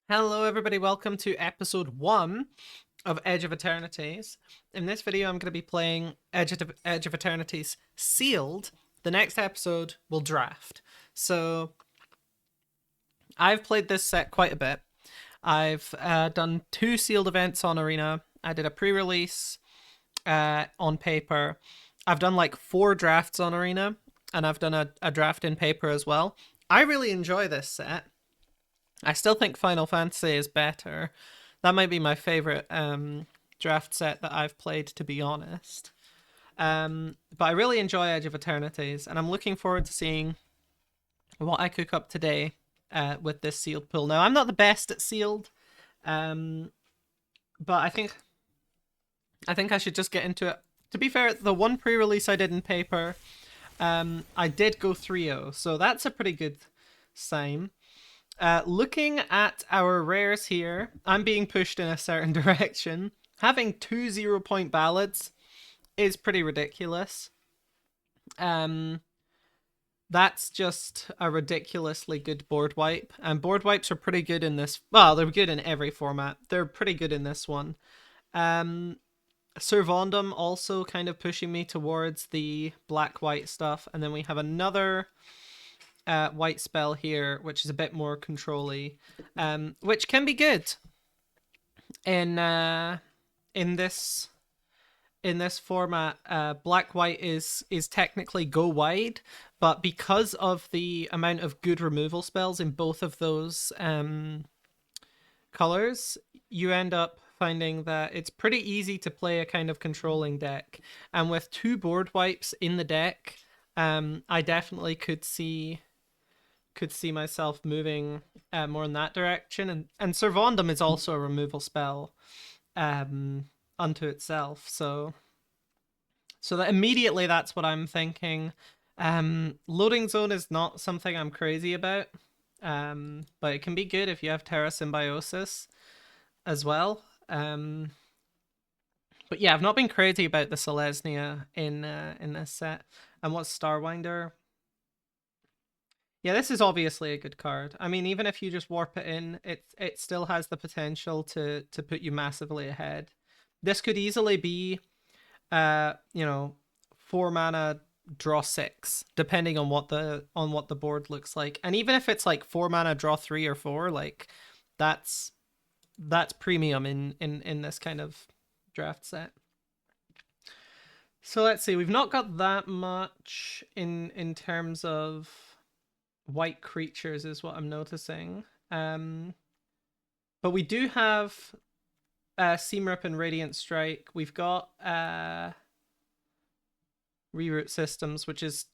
Hello everybody, welcome to episode 1 of Edge of Eternities. In this video I'm going to be playing Edge of Eternities Sealed. The next episode will draft. So I've played this set quite a bit. I've done 2 sealed events on Arena. I did a pre-release on paper. I've done like 4 drafts on Arena, and I've done a draft in paper as well. I really enjoy this set. I still think Final Fantasy is better. That might be my favorite draft set that I've played, to be honest. But I really enjoy Edge of Eternities, and I'm looking forward to seeing what I cook up today with this sealed pool. Now, I'm not the best at sealed, but I think I should just get into it. To be fair, the one pre-release I did in paper, I did go 3-0, so that's a pretty good sign. Looking at our rares here, I'm being pushed in a certain direction. Having 2 0-point ballads is pretty ridiculous. That's just a ridiculously good board wipe. And board wipes are pretty good in this. Well, they're good in every format. They're pretty good in this one. Servondum also kind of pushing me towards the black-white stuff. And then we have another white spell here, which is a bit more control-y, which can be good in this format. Black white is technically go wide, but because of the amount of good removal spells in both of those colors, you end up finding that it's pretty easy to play a kind of controlling deck. And with 2 board wipes in the deck, I definitely could see myself moving more in that direction. And Servondum is also a removal spell unto itself. So that immediately that's what I'm thinking. Loading Zone is not something I'm crazy about, but it can be good if you have Terra Symbiosis as well. But yeah, I've not been crazy about the Selesnya in this set. And what's Starwinder? Yeah, this is obviously a good card. I mean, even if you just warp it in, it still has the potential to put you massively ahead. This could easily be 4 mana draw 6, depending on what the board looks like. And even if it's like 4 mana draw 3 or 4, like that's premium in this kind of draft set. So let's see, we've not got that much in terms of white creatures is what I'm noticing. But we do have Seamrip and Radiant Strike. We've got Reroute Systems, which is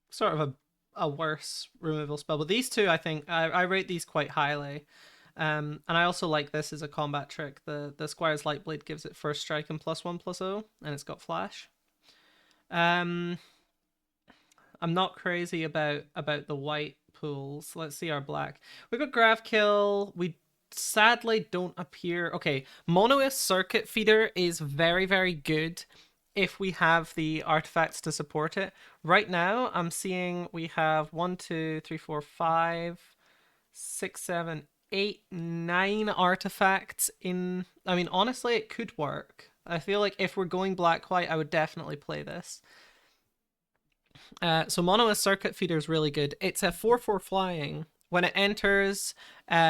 sort of a worse removal spell. But these two, I think, I rate these quite highly. And I also like this as a combat trick. The Squire's Lightblade gives it first strike and +1/+0, and it's got flash. I'm not crazy about the white pools. Let's see our black. We've got Gravkill. We sadly don't appear. Okay, Monoist Circuit Feeder is very, very good if we have the artifacts to support it. Right now, I'm seeing we have 1, 2, 3, 4, 5, 6, 7, 8, 9 artifacts in. I mean, honestly, it could work. I feel like if we're going black-white, I would definitely play this. So Monoist Circuit Feeder is really good. It's a 4/4 flying. When it enters,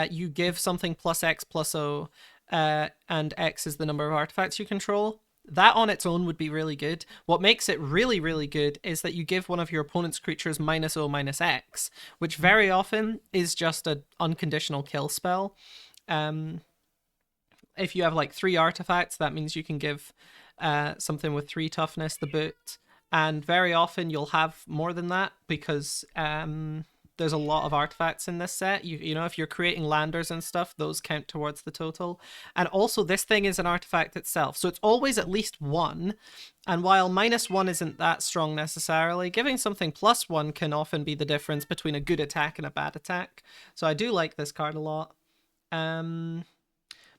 you give something +X/+0, and X is the number of artifacts you control. That on its own would be really good. What makes it really, really good is that you give one of your opponent's creatures -0/-X, which very often is just an unconditional kill spell. If you have like 3 artifacts, that means you can give something with 3 toughness the boot. And very often you'll have more than that because there's a lot of artifacts in this set. You know, if you're creating landers and stuff, those count towards the total. And also this thing is an artifact itself, so it's always at least 1. And while -1 isn't that strong necessarily, giving something +1 can often be the difference between a good attack and a bad attack. So I do like this card a lot.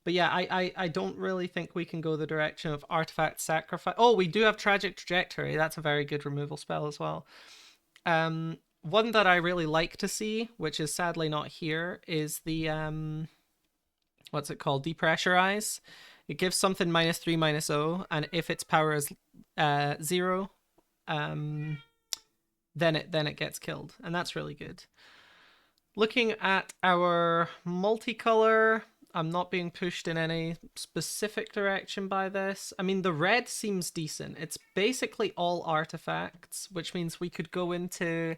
But yeah, I don't really think we can go the direction of Artifact Sacrifice. Oh, we do have Tragic Trajectory. That's a very good removal spell as well. One that I really like to see, which is sadly not here, is the what's it called? Depressurize. It gives something -3, -0, and if its power is 0, um, then it gets killed, and that's really good. Looking at our multicolor, I'm not being pushed in any specific direction by this. I mean, the red seems decent. It's basically all artifacts, which means we could go into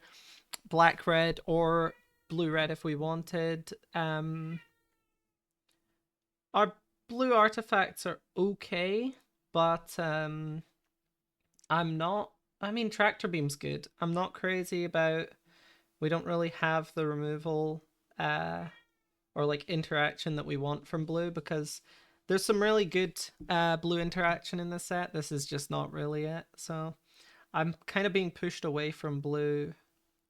black red or blue red if we wanted. Our blue artifacts are okay, but I'm not. I mean, tractor beam's good. I'm not crazy about. We don't really have the removal or like interaction that we want from blue, because there's some really good blue interaction in this set. This is just not really it. So I'm kind of being pushed away from blue.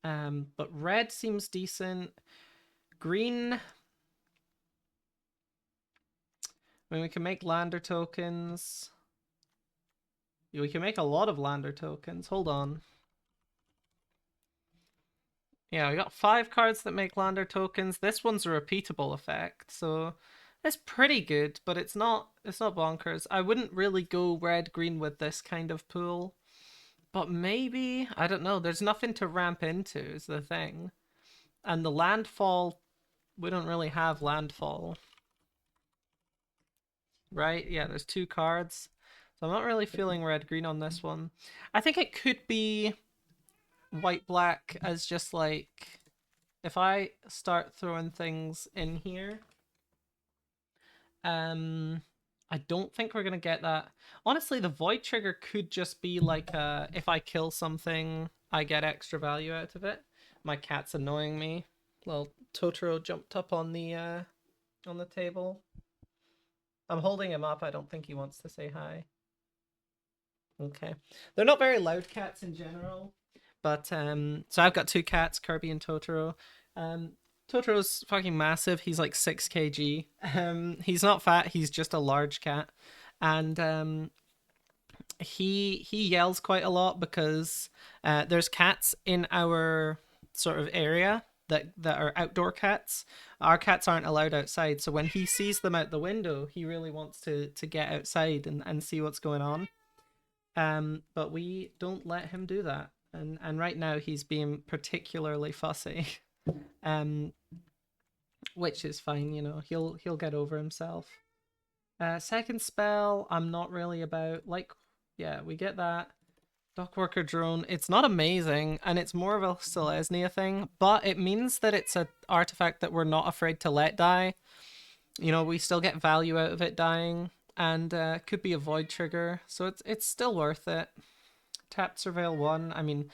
But red seems decent. Green, I mean, we can make lander tokens. We can make a lot of lander tokens. Hold on. Yeah, we got 5 cards that make lander tokens. This one's a repeatable effect, so it's pretty good, but it's not bonkers. I wouldn't really go red green with this kind of pool. But maybe, I don't know, there's nothing to ramp into is the thing. And the landfall, we don't really have landfall. Right? Yeah, there's 2 cards. So I'm not really feeling red green on this one. I think it could be white black as just like, if I start throwing things in here, I don't think we're gonna get that. Honestly, the void trigger could just be like, if I kill something, I get extra value out of it. My cat's annoying me. Well, Totoro jumped up on the table. I'm holding him up. I don't think he wants to say hi. Okay. They're not very loud cats in general. But so I've got 2 cats, Kirby and Totoro. Um Totoro's fucking massive. He's like 6 kg. He's not fat, he's just a large cat. And he yells quite a lot because there's cats in our sort of area that are outdoor cats. Our cats aren't allowed outside, so when he sees them out the window, he really wants to get outside and see what's going on. But we don't let him do that. And right now he's being particularly fussy. Um, which is fine, he'll get over himself. Second spell, I'm not really about. Like, yeah, we get that. Dockworker drone. It's not amazing, and it's more of a Selesnya thing, but it means that it's a artifact that we're not afraid to let die. We still get value out of it dying, and could be a void trigger, so it's still worth it. Tap Surveil 1. I mean,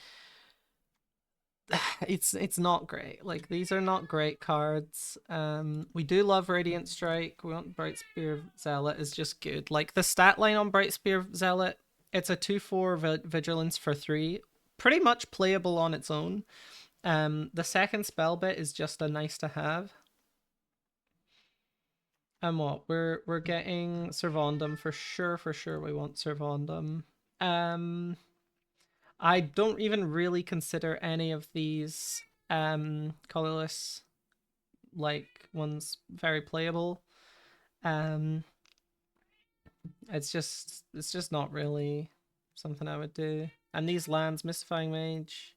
it's not great. Like, these are not great cards. We do love Radiant Strike. We want Bright Spear Zealot is just good. Like, the stat line on Bright Spear Zealot, it's a 2/4 vigilance for 3, pretty much playable on its own. The second spell bit is just a nice to have. And what, we're getting Servondum for sure. For sure, we want Servondum. I don't even really consider any of these colorless like ones very playable. Um, it's just not really something I would do. And these lands, Mystifying Mage.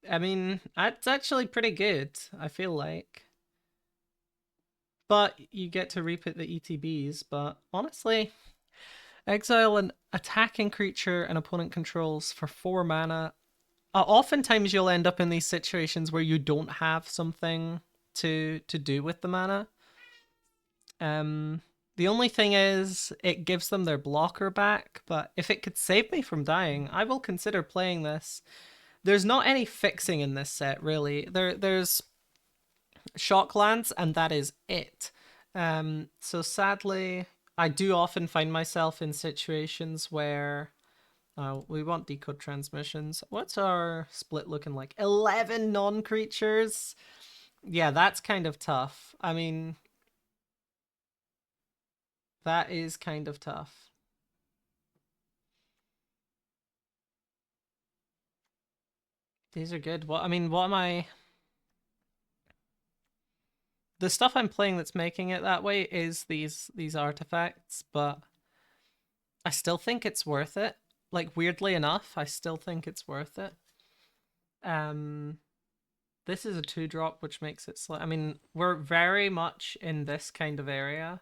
I mean, it's actually pretty good, I feel like. But you get to repeat the ETBs, but honestly, exile an attacking creature an opponent controls for 4 mana. Oftentimes you'll end up in these situations where you don't have something to do with the mana. The only thing is it gives them their blocker back, but if it could save me from dying, I will consider playing this. There's not any fixing in this set, really. There's Shocklands, and that is it. So sadly, I do often find myself in situations where we want decode transmissions. What's our split looking like? 11 non-creatures? Yeah, that's kind of tough. I mean, that is kind of tough. These are good. What am I? The stuff I'm playing that's making it that way is these artifacts, but I still think it's worth it. Like, weirdly enough, I still think it's worth it. Um, this is a 2-drop, which makes it I mean, we're very much in this kind of area.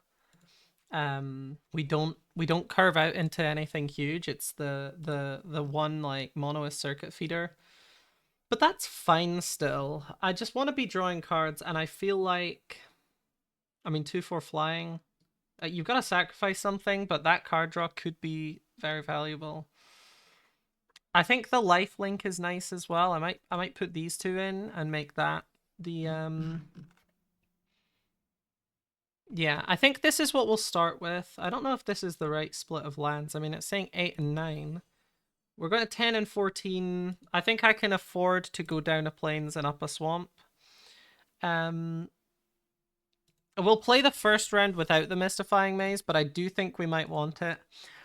We don't curve out into anything huge. It's the one like monoist circuit feeder. But that's fine still. I just want to be drawing cards, and I feel like, I mean, 2/4 flying. You've got to sacrifice something, but that card draw could be very valuable. I think the life link is nice as well. I might put these two in and make that the yeah, I think this is what we'll start with. I don't know if this is the right split of lands. I mean, it's saying 8 and 9. We're going to 10 and 14. I think I can afford to go down a plains and up a swamp. We'll play the first round without the Mystifying Maze, but I do think we might want it.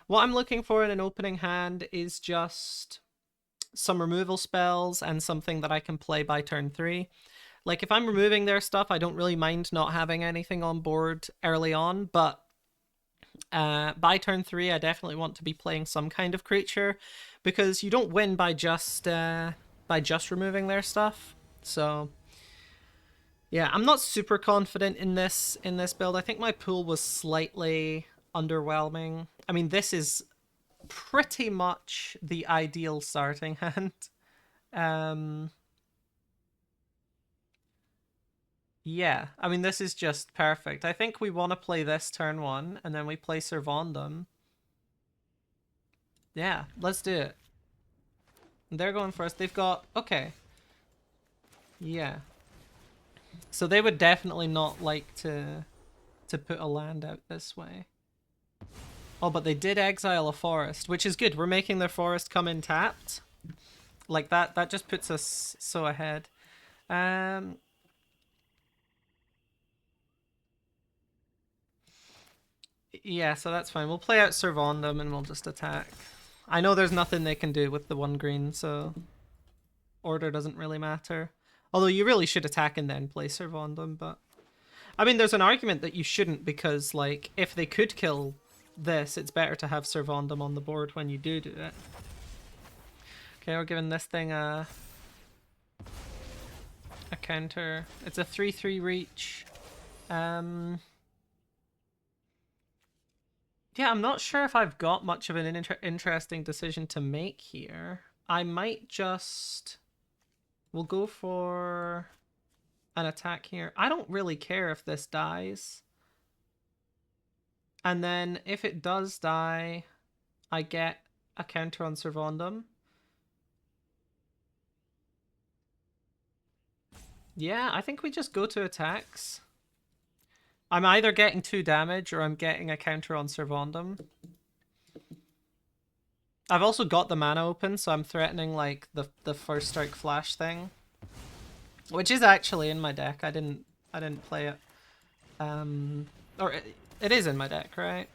What I'm looking for in an opening hand is just some removal spells and something that I can play by turn 3. Like, if I'm removing their stuff, I don't really mind not having anything on board early on, but by turn 3, I definitely want to be playing some kind of creature, because you don't win by just removing their stuff. So yeah, I'm not super confident in this build. I think my pool was slightly underwhelming. I mean, this is pretty much the ideal starting hand. Yeah, I mean, this is just perfect. I think we want to play this turn 1, and then we play Servandum. Yeah, let's do it. They're going first. They've got... Okay. Yeah. So they would definitely not like to put a land out this way. Oh, but they did exile a forest, which is good. We're making their forest come in tapped. Like, that just puts us so ahead. Yeah, so that's fine. We'll play out Servandum and we'll just attack. I know there's nothing they can do with the 1 green, so order doesn't really matter. Although you really should attack and then play Servandum, but... I mean, there's an argument that you shouldn't, because, like, if they could kill this, it's better to have Servandum on the board when you do it. Okay, we're giving this thing a counter. It's a 3/3 reach. Yeah, I'm not sure if I've got much of an interesting decision to make here. I might just... We'll go for an attack here. I don't really care if this dies. And then if it does die, I get a counter on Servandum. Yeah, I think we just go to attacks. I'm either getting 2 damage or I'm getting a counter on Servandum. I've also got the mana open, so I'm threatening like the first strike flash thing, which is actually in my deck. I didn't play it. Or it is in my deck, right?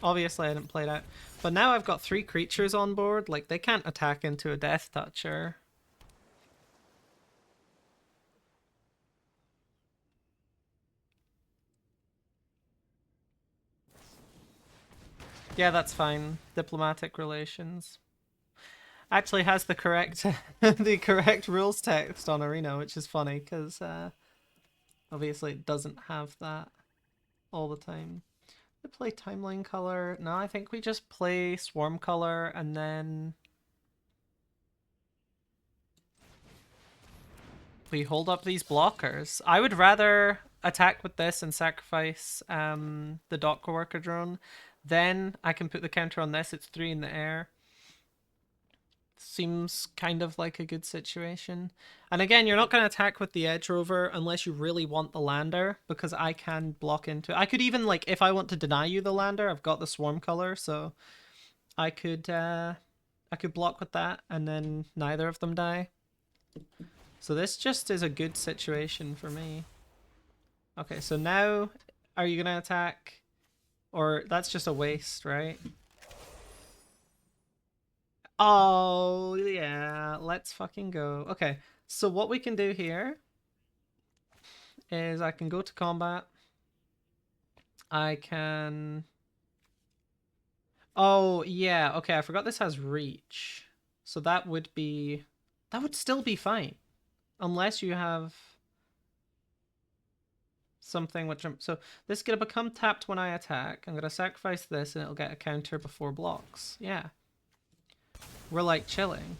Obviously I didn't play that. But now I've got 3 creatures on board. Like, they can't attack into a Death Toucher. Yeah, that's fine. Diplomatic relations. Actually has the correct the correct rules text on Arena, which is funny, because obviously it doesn't have that all the time. We play Timeline Color. No, I think we just play Swarm Color and then we hold up these blockers. I would rather attack with this and sacrifice the Dock Worker drone. Then I can put the counter on this. It's 3 in the air. Seems kind of like a good situation. And again, you're not going to attack with the Edge Rover unless you really want the lander, because I can block into it. I could even, like, if I want to deny you the lander, I've got the Swarm Color, so I could block with that, and then neither of them die. So this just is a good situation for me. Okay, so now, are you gonna attack? Or that's just a waste, right? Oh, yeah, let's fucking go. Okay, so what we can do here is I can go to combat. I can... Oh, yeah. Okay, I forgot this has reach. So that would be... That would still be fine. Unless you have... something which I'm... So this is going to become tapped when I attack. I'm going to sacrifice this and it'll get a counter before blocks. Yeah. We're like chilling.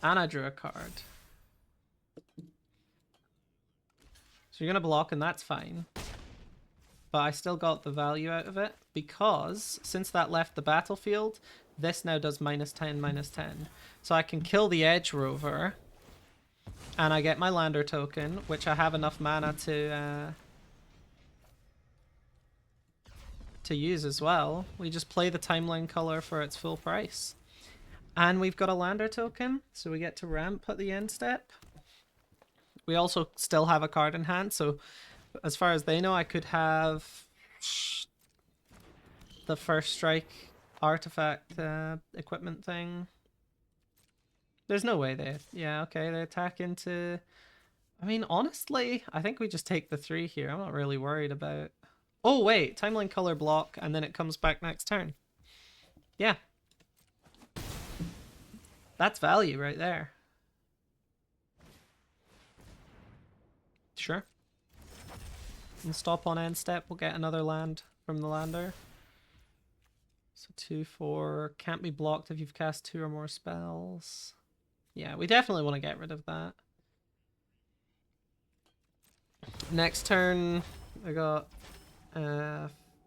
And I drew a card. So you're going to block and that's fine. But I still got the value out of it because since that left the battlefield, this now does -10, -10. So I can kill the Edge Rover and I get my Lander token, which I have enough mana to use as well. We just play the timeline color for its full price. And we've got a Lander token, so we get to ramp at the end step. We also still have a card in hand, so as far as they know, I could have the first strike artifact equipment thing. There's no way they... Yeah, okay, they attack into... I mean, honestly, I think we just take the 3 here. I'm not really worried about... Oh, wait, timeline color block, and then it comes back next turn. Yeah. That's value right there. Sure. And stop on end step, we'll get another land from the lander. So 2, 4, can't be blocked if you've cast 2 or more spells. Yeah, we definitely want to get rid of that. Next turn, I got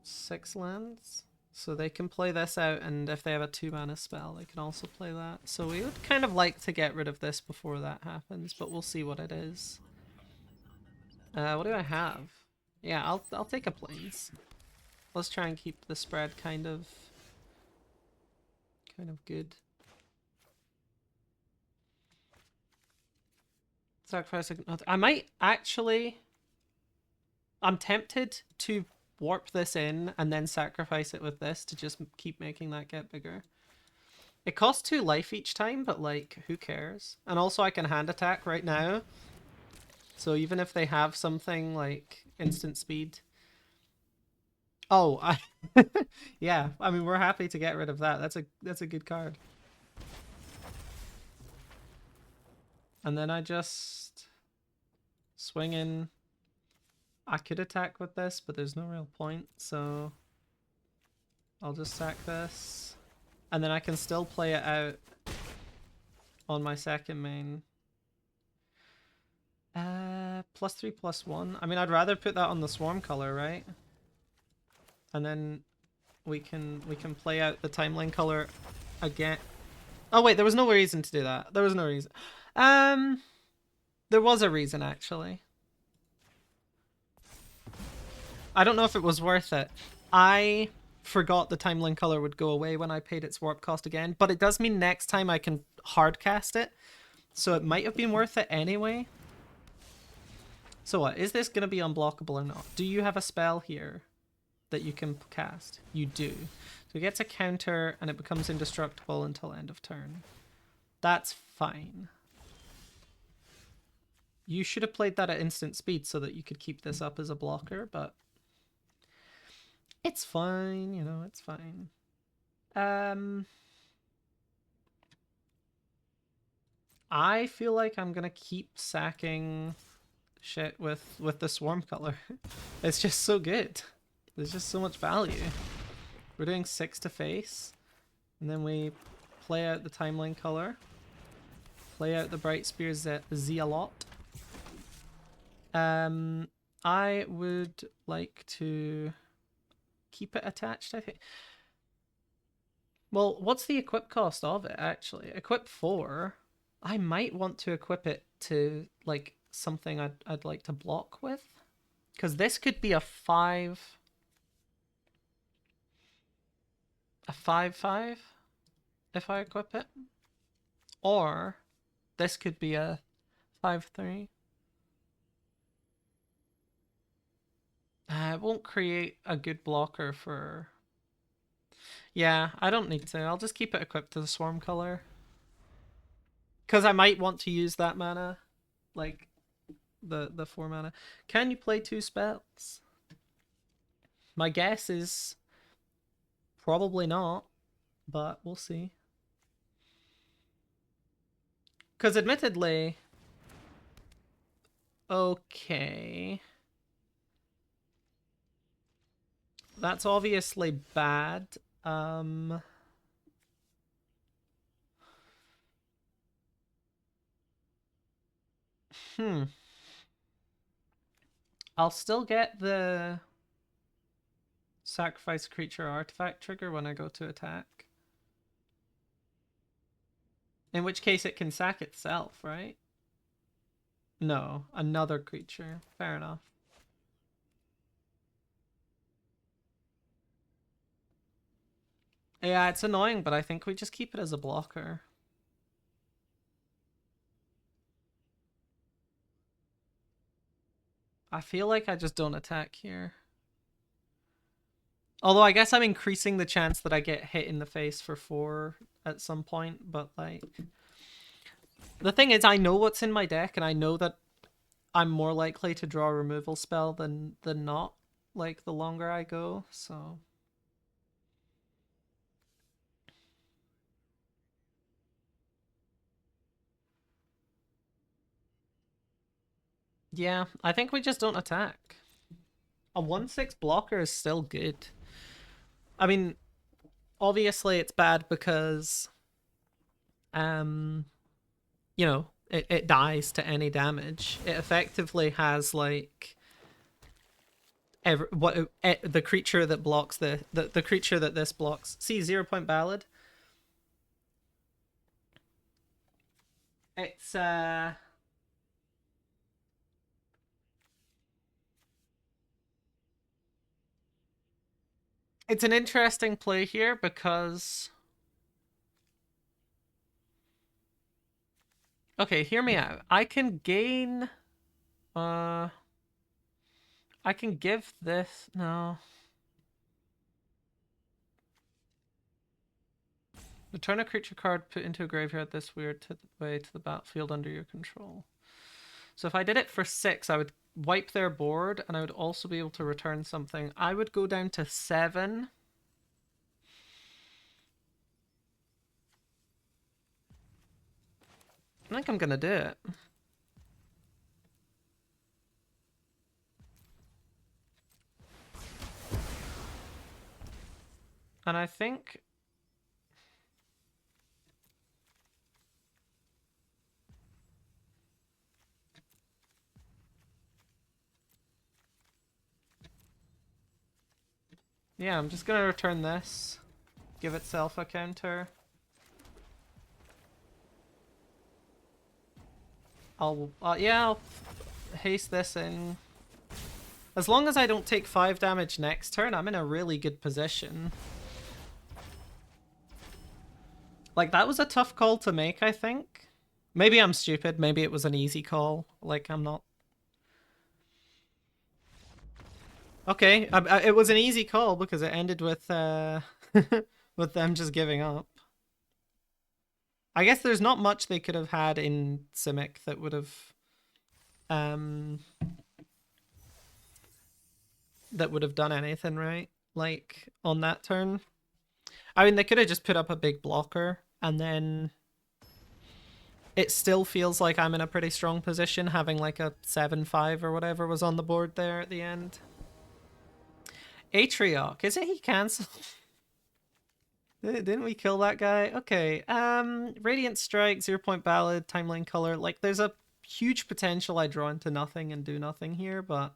6 lands. So they can play this out, and if they have a 2 mana spell, they can also play that. So we would kind of like to get rid of this before that happens, but we'll see what it is. What do I have? Yeah, I'll take a plains. Let's try and keep the spread kind of good. Sacrifice. I might actually... I'm tempted to warp this in and then sacrifice it with this to just keep making that get bigger. It costs 2 life each time, but like, who cares? And also I can hand attack right now. So even if they have something like instant speed... Oh, yeah, I mean, we're happy to get rid of that. That's a good card. And then I just swing in. I could attack with this, but there's no real point, so I'll just sack this. And then I can still play it out on my second main. +3/+1. I mean, I'd rather put that on the swarm color, right? And then we can play out the timeline color again. Oh wait, there was no reason to do that. There was no reason. There was a reason actually. I don't know if it was worth it. I forgot the timeline color would go away when I paid its warp cost again, but it does mean next time I can hard cast it. So it might have been worth it anyway. So what, is this going to be unblockable or not? Do you have a spell here that you can cast? You do. So it gets a counter and it becomes indestructible until end of turn. That's fine. You should have played that at instant speed so that you could keep this up as a blocker, but it's fine, you know, it's fine. I feel like I'm gonna keep sacking shit with the swarm color. It's just so good. There's just so much value. We're doing 6 to face, and then we play out the timeline color, play out the Bright Spear Zealot. I would like to keep it attached, I think. Well, what's the equip cost of it, actually? Equip 4. I might want to equip it to, like, something I'd like to block with. Because this could be a 5... a 5/5 if I equip it. Or this could be a 5/3. It won't create a good blocker for... Yeah, I don't need to. I'll just keep it equipped to the swarm color. Because I might want to use that mana. Like, the 4 mana. Can you play 2 spells? My guess is probably not, but we'll see. Because admittedly, okay, that's obviously bad. Um, hmm. I'll still get the sacrifice creature artifact trigger when I go to attack. In which case it can sack itself, right? No, another creature. Fair enough. Yeah, it's annoying, but I think we just keep it as a blocker. I feel like I just don't attack here. Although I guess I'm increasing the chance that I get hit in the face for 4 at some point, but like... The thing is, I know what's in my deck, and I know that I'm more likely to draw a removal spell than not, like, the longer I go, so... Yeah, I think we just don't attack. A 1/6 blocker is still good. I mean, obviously it's bad because, you know, it dies to any damage. It effectively has, like, the creature that blocks the creature that this blocks. See, 0 point ballad. It's it's an interesting play here because, okay, hear me out. I can gain I can give this, no. Return a creature card put into a graveyard this weird way to the battlefield under your control. So if I did it for 6, I would wipe their board, and I would also be able to return something. I would go down to 7. I think I'm gonna do it. And I think... yeah, I'm just gonna return this. Give itself a counter. I'll haste this in. As long as I don't take 5 damage next turn, I'm in a really good position. Like, that was a tough call to make, I think. Maybe I'm stupid. Maybe it was an easy call. Like, I'm not... Okay, it was an easy call because it ended with with them just giving up. I guess there's not much they could have had in Simic that would have done anything, right? Like, on that turn. I mean, they could have just put up a big blocker, and then it still feels like I'm in a pretty strong position, having like a 7/5 or whatever was on the board there at the end. Atrioc, isn't he cancelled? Didn't we kill that guy? Okay. Radiant Strike, 0 point ballad, timeline color. Like, there's a huge potential I draw into nothing and do nothing here, but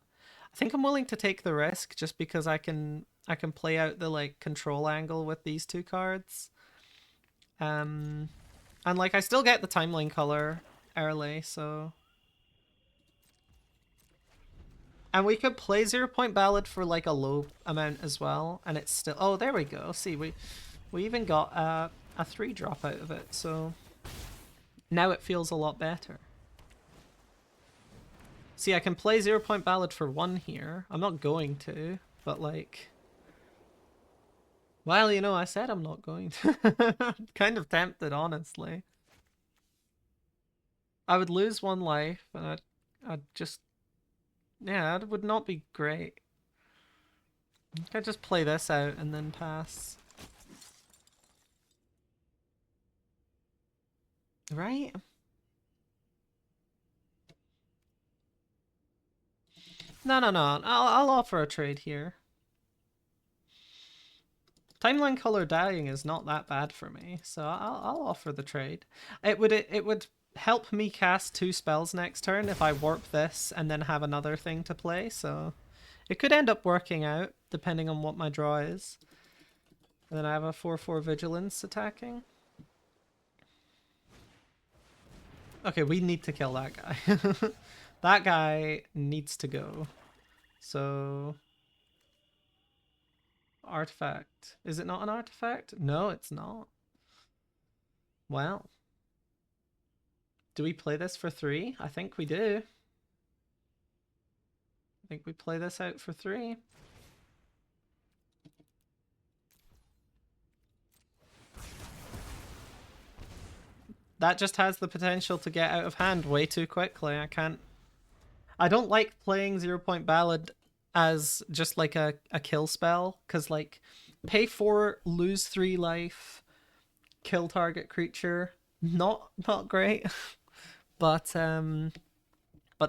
I think I'm willing to take the risk just because I can play out the, like, control angle with these 2 cards. And like, I still get the timeline color early, so... And we could play 0 point ballad for like a low amount as well, and it's still... Oh, there we go. See, we even got a 3-drop out of it, so now it feels a lot better. See, I can play 0 point ballad for 1 here. I'm not going to, but like... Well, you know, I said I'm not going to. Kind of tempted, honestly. I would lose 1 life, and I'd just... Yeah, it would not be great. I could just play this out and then pass. Right? No, no, no. I'll offer a trade here. Timeline color dying is not that bad for me, so I'll offer the trade. It would help me cast 2 spells next turn if I warp this and then have another thing to play, so it could end up working out depending on what my draw is. And then I have a 4/4 vigilance attacking. Okay, we need to kill that guy. That guy needs to go. So artifact. Is it not an artifact? No, it's not. Well. Do we play this for 3? I think we do. I think we play this out for 3. That just has the potential to get out of hand way too quickly. I don't like playing 0-point Ballad as just like a kill spell, because like pay 4, lose 3 life, kill target creature. Not great. But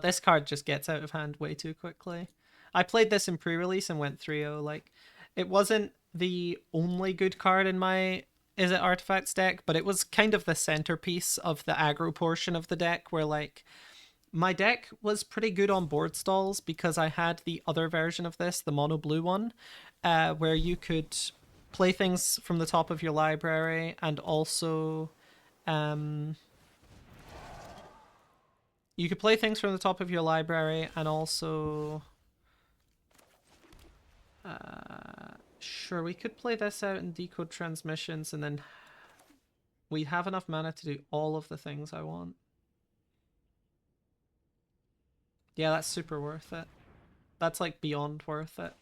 this card just gets out of hand way too quickly. I played this in pre-release and went 3-0. Like, it wasn't the only good card in my Is It Artifacts deck, but it was kind of the centerpiece of the aggro portion of the deck, where like my deck was pretty good on board stalls because I had the other version of this, the mono blue one, where you could play things from the top of your library and also you could play things from the top of your library and also sure, we could play this out and decode transmissions, and then we'd have enough mana to do all of the things I want. Yeah, that's super worth it. That's like beyond worth it.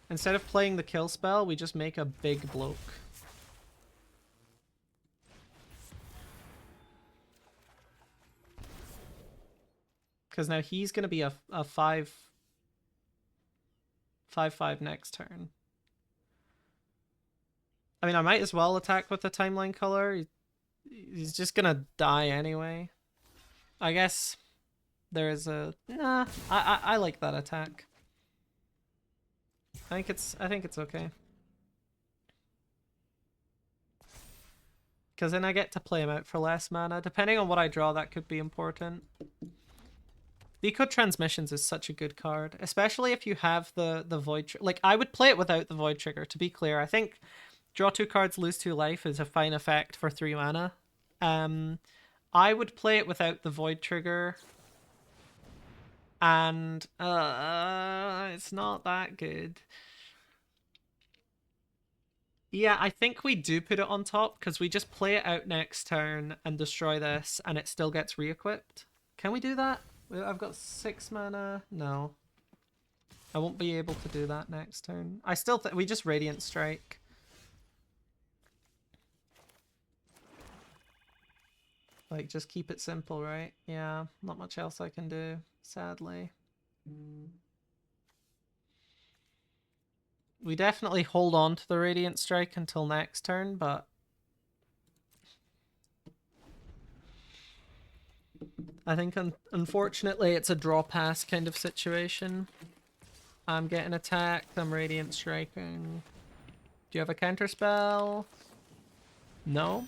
Instead of playing the kill spell, we just make a big bloke. Because now he's going to be a 5/5 next turn. I mean, I might as well attack with the timeline color. He's just going to die anyway. I guess there is a... Nah, I like that attack. I think it's okay. Because then I get to play him out for less mana. Depending on what I draw, that could be important. Decode Transmissions is such a good card, especially if you have the Void... Like, I would play it without the Void Trigger, to be clear. I think draw 2 cards, lose 2 life is a fine effect for 3 mana. I would play it without the Void Trigger, and it's not that good. Yeah, I think we do put it on top, because we just play it out next turn and destroy this, and it still gets re-equipped. Can we do that? I've got 6 mana. No. I won't be able to do that next turn. I still think we just Radiant Strike. Like, just keep it simple, right? Yeah, not much else I can do, sadly. We definitely hold on to the Radiant Strike until next turn, but I think unfortunately it's a draw pass kind of situation. I'm getting attacked, I'm Radiant Striking. Do you have a counter spell? No?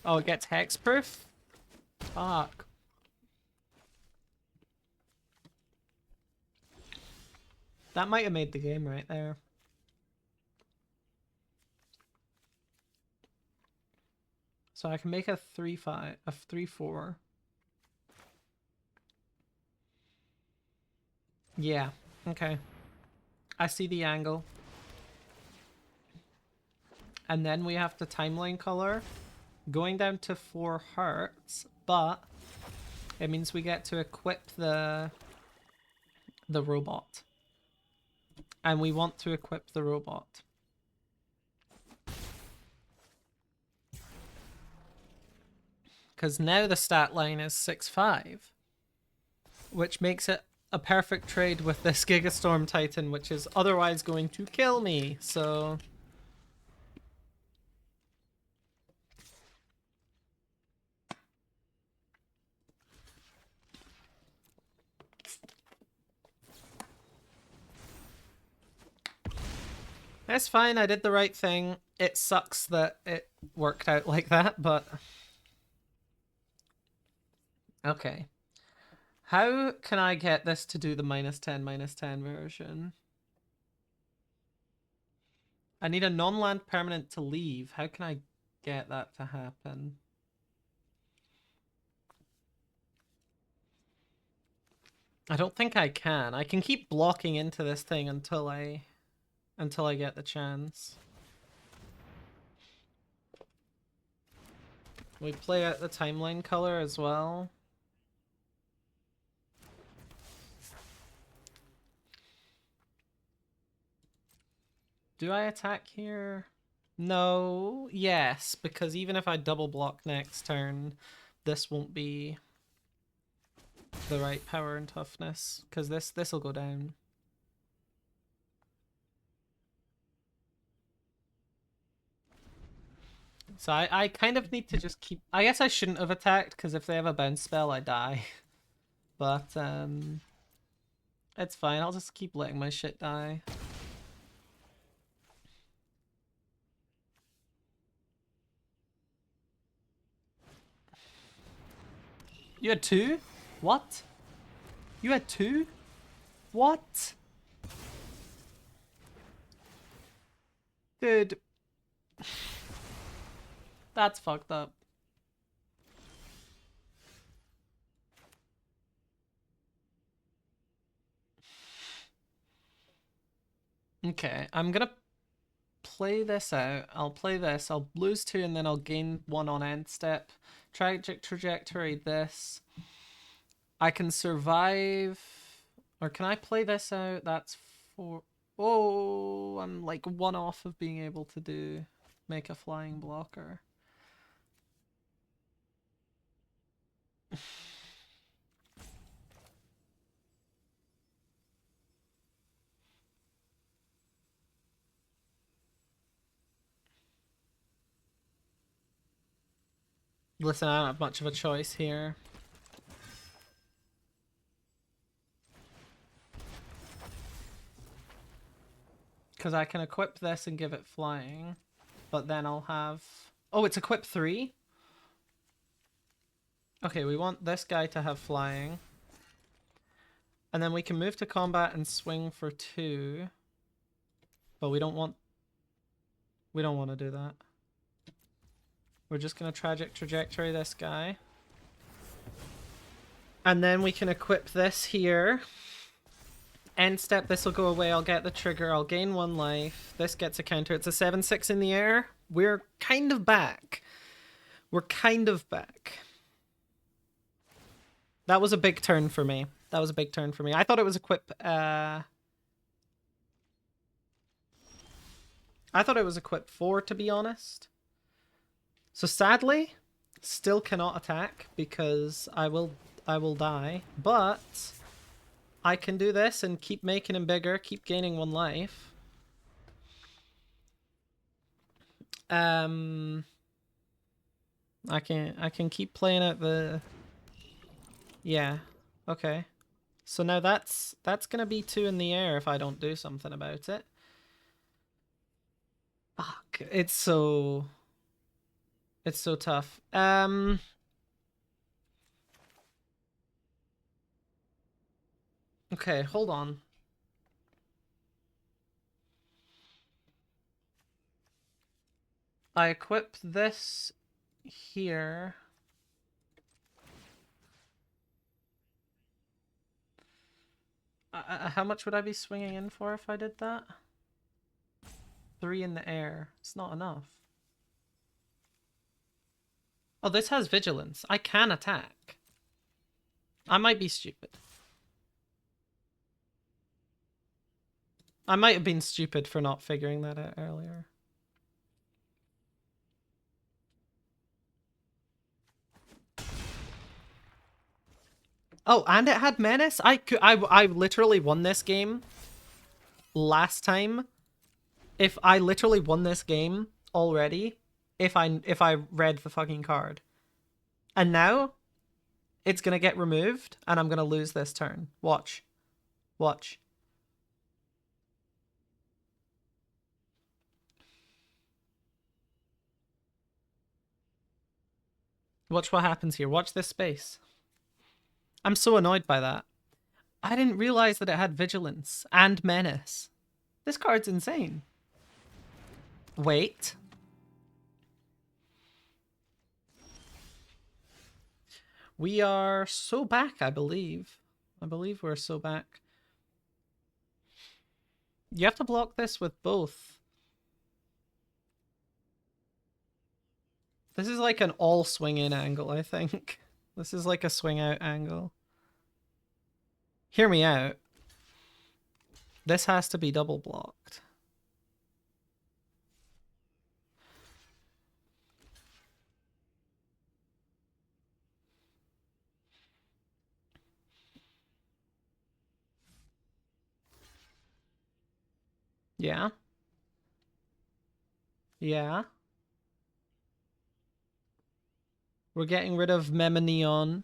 Oh, it gets hexproof? Fuck. That might have made the game right there. So I can make a 3/5, a 3/4. Yeah, okay. I see the angle. And then we have the timeline color going down to 4 hearts, but it means we get to equip the robot. And we want to equip the robot. Because now the stat line is 6-5, which makes it a perfect trade with this Gigastorm Titan, which is otherwise going to kill me, so... That's fine, I did the right thing. It sucks that it worked out like that, but... Okay. How can I get this to do the -10/-10 version? I need a non-land permanent to leave. How can I get that to happen? I don't think I can. I can keep blocking into this thing until I get the chance. We play out the timeline color as well. Do I attack here? No. Yes, because even if I double block next turn, this won't be the right power and toughness, because this will go down. So I kind of need to just keep... I guess I shouldn't have attacked, because if they have a bounce spell, I die. But, it's fine. I'll just keep letting my shit die. You had 2? What? You had 2? What? Dude. That's fucked up. Okay, I'm gonna play this out. I'll play this. I'll lose 2 and then I'll gain 1 on end step. Tragic trajectory this. I can survive. Or can I play this out? That's 4. Oh, I'm like 1 off of being able to make a flying blocker. Listen, I don't have much of a choice here. Because I can equip this and give it flying. But then I'll have... Oh, it's equip 3? Okay, we want this guy to have flying. And then we can move to combat and swing for 2. But we don't want to do that. We're just going to tragic trajectory this guy. And then we can equip this here. End step, this will go away. I'll get the trigger. I'll gain 1 life. This gets a counter. It's a 7/6 in the air. We're kind of back. We're kind of back. That was a big turn for me. That was a big turn for me. I thought it was equip... I thought it was equip 4, to be honest. So sadly, still cannot attack because I will die. But I can do this and keep making him bigger, keep gaining 1 life. I can keep playing out the... Yeah. Okay. So now that's gonna be 2 in the air if I don't do something about it. Fuck. It's so tough. Okay, hold on. I equip this here. How much would I be swinging in for if I did that? 3 in the air. It's not enough. Oh, this has vigilance. I can attack. I might be stupid. I might have been stupid for not figuring that out earlier. Oh, and it had Menace? I literally won this game last time. If I literally won this game already, if I read the fucking card. And now it's gonna get removed and I'm gonna lose this turn. Watch. Watch. Watch what happens here. Watch this space. I'm so annoyed by that. I didn't realize that it had Vigilance and Menace. This card's insane. Wait. We are so back, I believe. I believe we're so back. You have to block this with both. This is like an all swing in angle, I think. This is like a swing out angle. Hear me out. This has to be double blocked. Yeah. Yeah. We're getting rid of Memonion.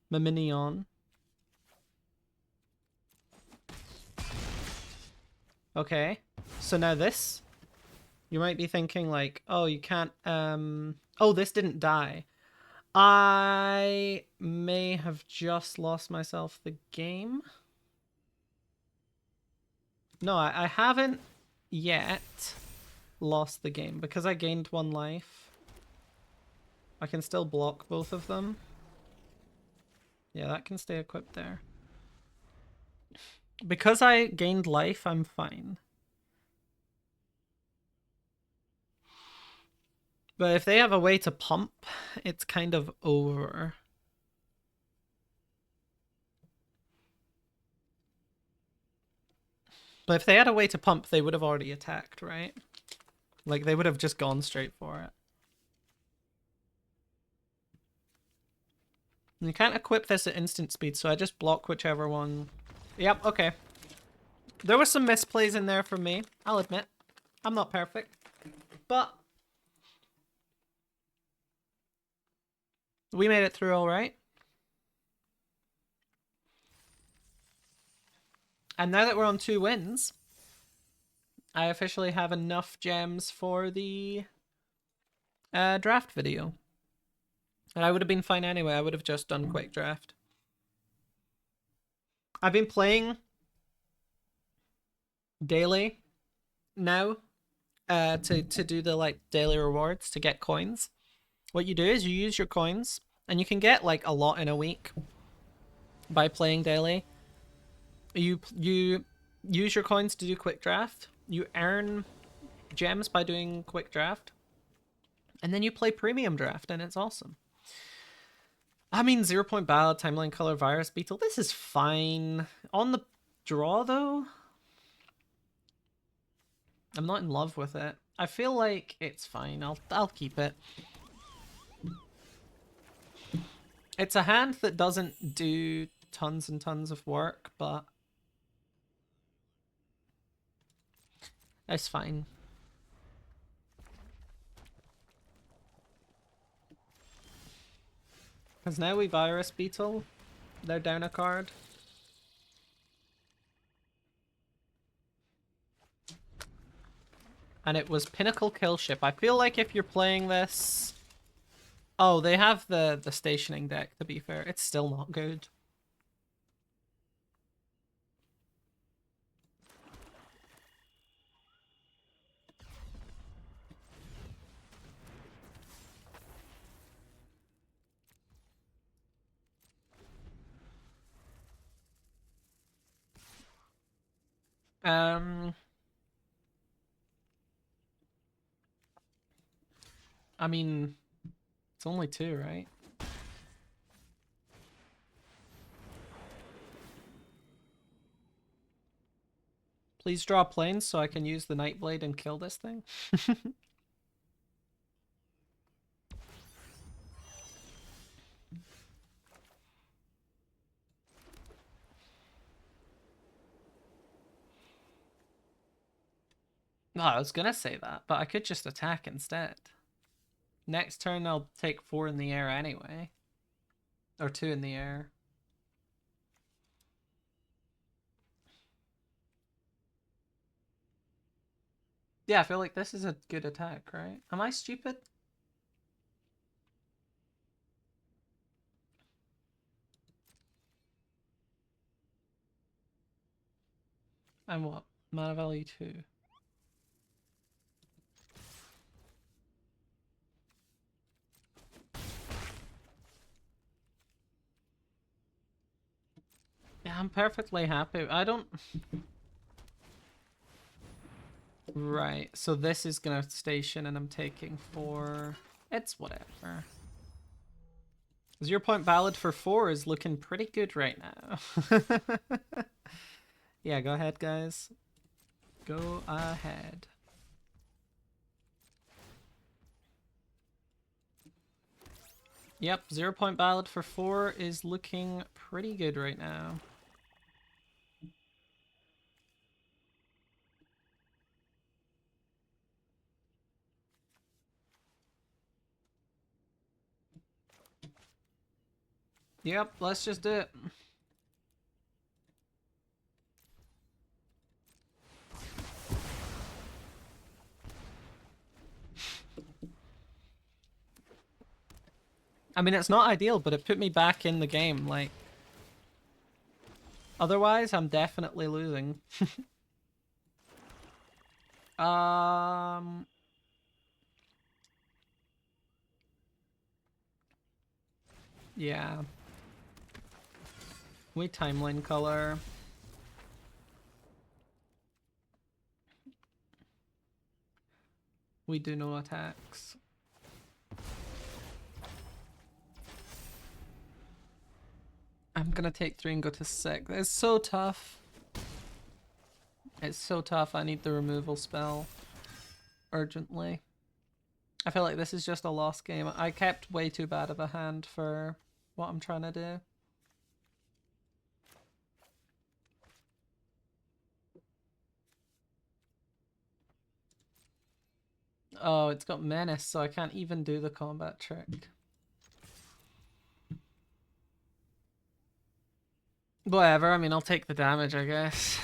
Memonion. Okay. So now this. You might be thinking like, oh, you can't, oh, this didn't die. I may have just lost myself the game. No, I haven't yet lost the game because I gained 1 life. I can still block both of them. Yeah, that can stay equipped there. Because I gained life, I'm fine. But if they have a way to pump, it's kind of over. But if they had a way to pump, they would have already attacked, right? Like, they would have just gone straight for it. You can't equip this at instant speed, so I just block whichever one. Yep, okay. There was some misplays in there from me, I'll admit. I'm not perfect. But we made it through all right. And now that we're on 2 wins, I officially have enough gems for the draft video. And I would have been fine anyway. I would have just done quick draft. I've been playing daily now to do the like daily rewards to get coins. What you do is you use your coins, and you can get like a lot in a week by playing daily. You use your coins to do quick draft. You earn gems by doing quick draft, and then you play premium draft, and it's awesome. I mean, 0 Point Ballad, Timeline Color, Virus Beetle. This is fine. On the draw, though, I'm not in love with it. I feel like it's fine. I'll keep it. It's a hand that doesn't do tons and tons of work, but it's fine. Because now we Virus Beetle. They're down a card. And it was Pinnacle Kill Ship. I feel like if you're playing this... Oh, they have the stationing deck, to be fair. It's still not good. I mean, it's only 2, right? Please draw planes so I can use the Nightblade and kill this thing. Oh, I was gonna say that, but I could just attack instead. Next turn I'll take 4 in the air anyway. Or 2 in the air. Yeah, I feel like this is a good attack, right? Am I stupid? And what? Mana value 2. Yeah, I'm perfectly happy. I don't... Right, so this is gonna station and I'm taking 4. It's whatever. 0 point ballad for 4 is looking pretty good right now. Yeah, go ahead, guys. Go ahead. Yep, 0 point ballad for 4 is looking pretty good right now. Yep, let's just do it. I mean, it's not ideal, but it put me back in the game, like... Otherwise, I'm definitely losing. Um... Yeah. We timeline color. We do no attacks. I'm gonna take 3 and go to 6. It's so tough. It's so tough. I need the removal spell urgently. I feel like this is just a lost game. I kept way too bad of a hand for what I'm trying to do. Oh, it's got menace, so I can't even do the combat trick. Whatever, I mean, I'll take the damage, I guess.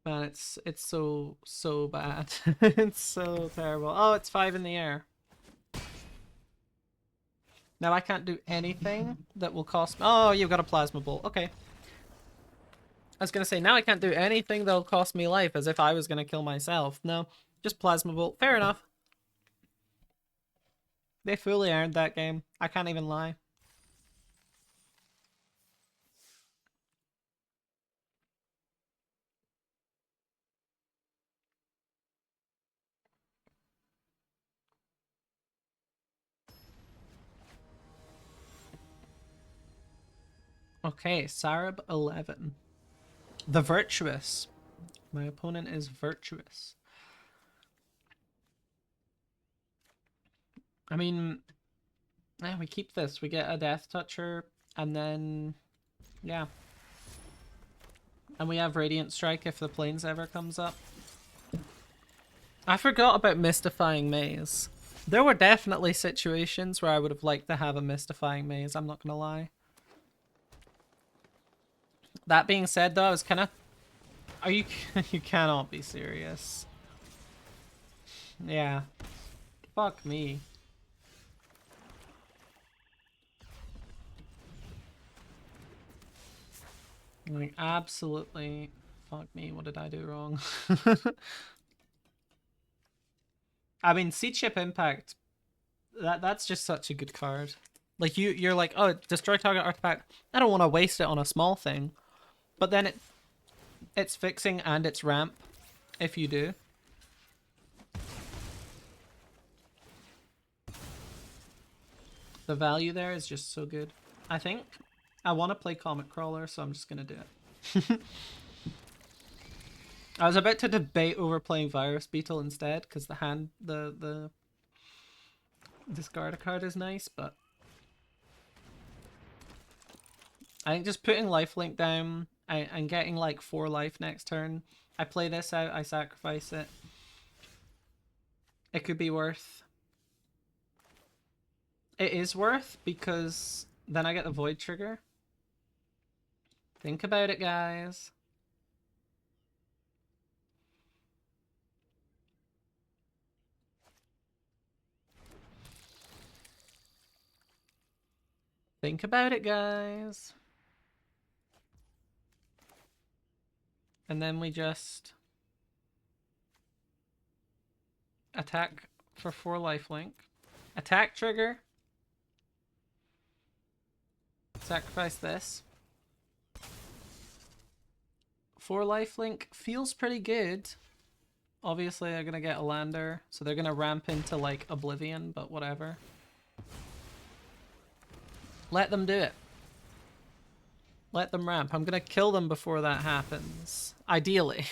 Man, it's so bad. It's so terrible. Oh, it's 5 in the air. Now I can't do anything that will cost me. Oh, you've got a plasma bolt. Okay. I was gonna say, now I can't do anything that'll cost me life, as if I was gonna kill myself. No, just plasma bolt. Fair enough. They fully earned that game. I can't even lie. Okay, Sarab 11. The Virtuous. My opponent is Virtuous. I mean, yeah, we keep this. We get a Death Toucher, and then, yeah. And we have Radiant Strike if the Plains ever comes up. I forgot about Mystifying Maze. There were definitely situations where I would have liked to have a Mystifying Maze, I'm not gonna lie. That being said, though, I was kind of... Are you... You cannot be serious. Yeah. Fuck me. Like, absolutely... Fuck me, what did I do wrong? I mean, Seed Ship Impact, that's just such a good card. Like, you're like, oh, destroy target artifact. I don't want to waste it on a small thing. But then it's fixing and it's ramp, if you do. The value there is just so good. I think I want to play Comet Crawler, so I'm just going to do it. I was about to debate over playing Virus Beetle instead, because the discard a card is nice, but I think just putting lifelink down and getting like 4 life next turn. I play this out, I sacrifice it. It could be worth. It is worth because then I get the void trigger. Think about it, guys. Think about it, guys. And then we just attack for 4 lifelink. Attack trigger. Sacrifice this. 4 lifelink feels pretty good. Obviously, they're gonna get a lander, so they're gonna ramp into like Oblivion, but whatever. Let them do it. Let them ramp. I'm gonna kill them before that happens. Ideally.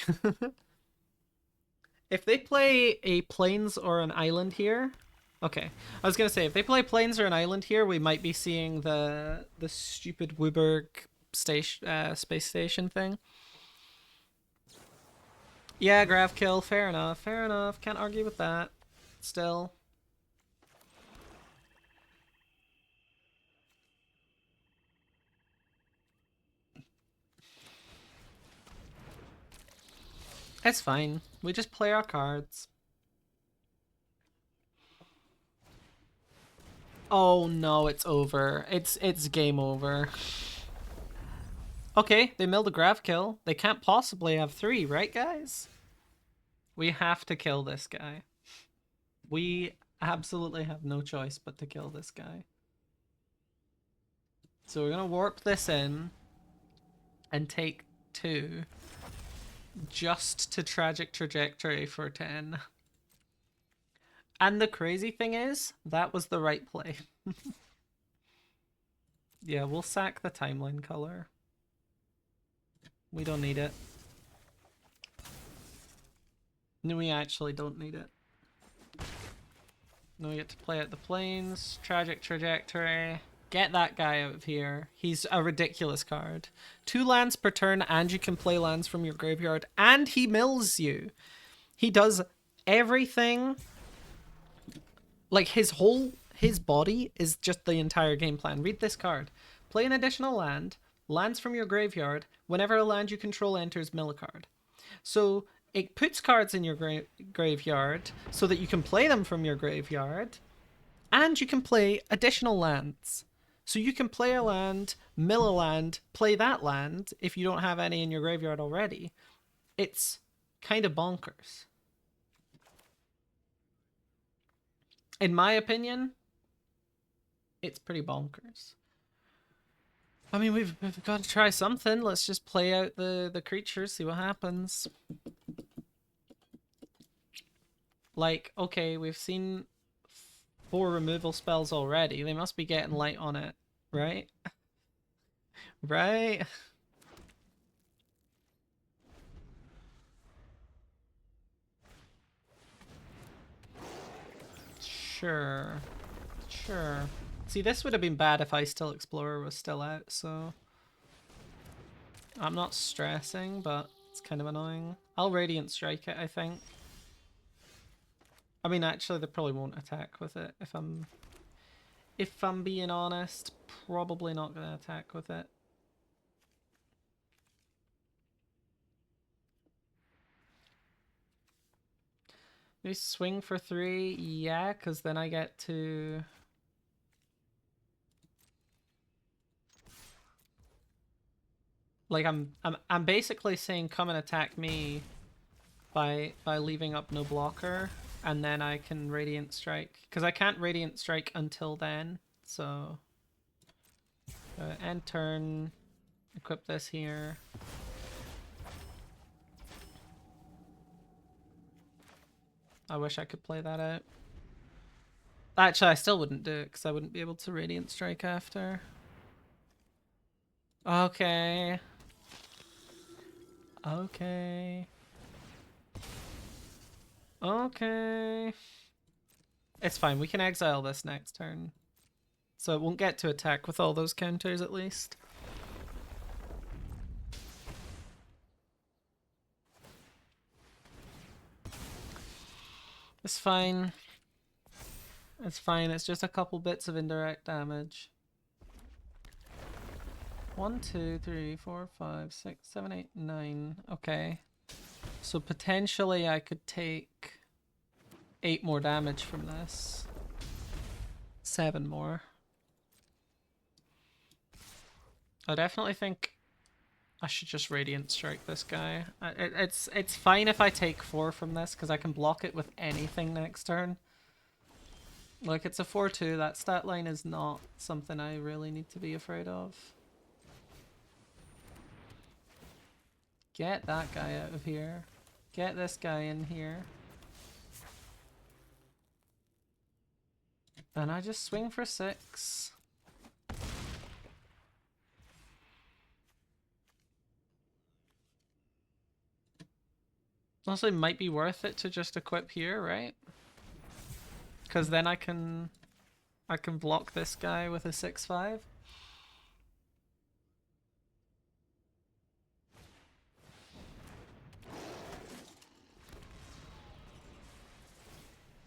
If they play a plains or an island here... Okay. I was gonna say, if they play plains or an island here, we might be seeing the stupid Wooburg station, space station thing. Yeah, Grav kill. Fair enough. Fair enough. Can't argue with that. Still. It's fine. We just play our cards. Oh no, it's over. It's game over. Okay, they milled a Grav kill. They can't possibly have 3, right, guys? We have to kill this guy. We absolutely have no choice but to kill this guy. So we're gonna warp this in and take 2 just to tragic trajectory for 10. And the crazy thing is, that was the right play. Yeah, we'll sack the timeline color. We don't need it. No, we actually don't need it. No, we get to play at the plains. Tragic trajectory. Get that guy out of here. He's a ridiculous card. 2 lands per turn, and you can play lands from your graveyard, and he mills you. He does everything. Like, his body is just the entire game plan. Read this card. Play an additional land. Lands from your graveyard. Whenever a land you control enters, mill a card. So it puts cards in your graveyard so that you can play them from your graveyard, and you can play additional lands. So you can play a land, mill a land, play that land if you don't have any in your graveyard already. It's kind of bonkers. In my opinion, it's pretty bonkers. I mean, we've got to try something. Let's just play out the creatures, see what happens. Like, okay, we've seen 4 removal spells already. They must be getting light on it, right? Right? Sure. Sure. See, this would have been bad if Ice Still Explorer was still out, so... I'm not stressing, but it's kind of annoying. I'll Radiant Strike it, I think. I mean, actually, they probably won't attack with it, if I'm being honest. Probably not going to attack with it. Maybe swing for 3, yeah, because then I get to... Like, I'm basically saying come and attack me by leaving up no blocker, and then I can Radiant Strike. Because I can't Radiant Strike until then, so... end turn, equip this here. I wish I could play that out. Actually, I still wouldn't do it, because I wouldn't be able to Radiant Strike after. Okay. Okay. Okay. It's fine. We can exile this next turn. So it won't get to attack with all those counters at least. It's fine. It's fine. It's just a couple bits of indirect damage. 1, 2, 3, 4, 5, 6, 7, 8, 9. Okay. So potentially I could take 8 more damage from this. 7 more. I definitely think I should just Radiant Strike this guy. It's fine if I take 4 from this, because I can block it with anything next turn. Like, it's a 4-2. That stat line is not something I really need to be afraid of. Get that guy out of here. Get this guy in here. And I just swing for 6. Honestly, might be worth it to just equip here, right? Because then I can block this guy with a 6-5.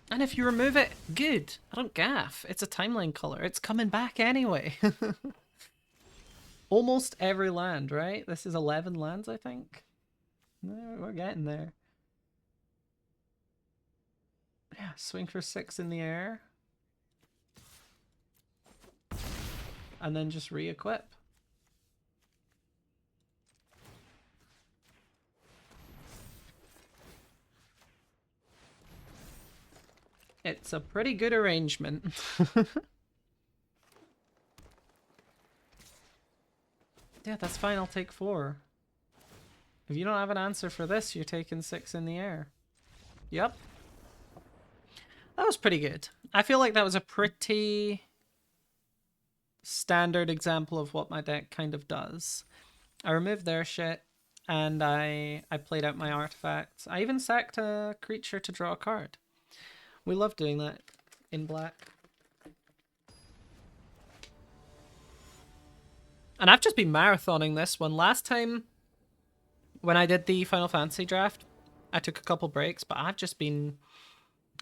And if you remove it, good. I don't gaff. It's a timeline color. It's coming back anyway. Almost every land, right? This is 11 lands, I think. We're getting there. Yeah, swing for 6 in the air. And then just re-equip. It's a pretty good arrangement. Yeah, that's fine. I'll take 4. If you don't have an answer for this, you're taking 6 in the air. Yep. That was pretty good. I feel like that was a pretty standard example of what my deck kind of does. I removed their shit, and I played out my artifacts. I even sacked a creature to draw a card. We love doing that in black. And I've just been marathoning this one. Last time, when I did the Final Fantasy draft, I took a couple breaks, but I've just been...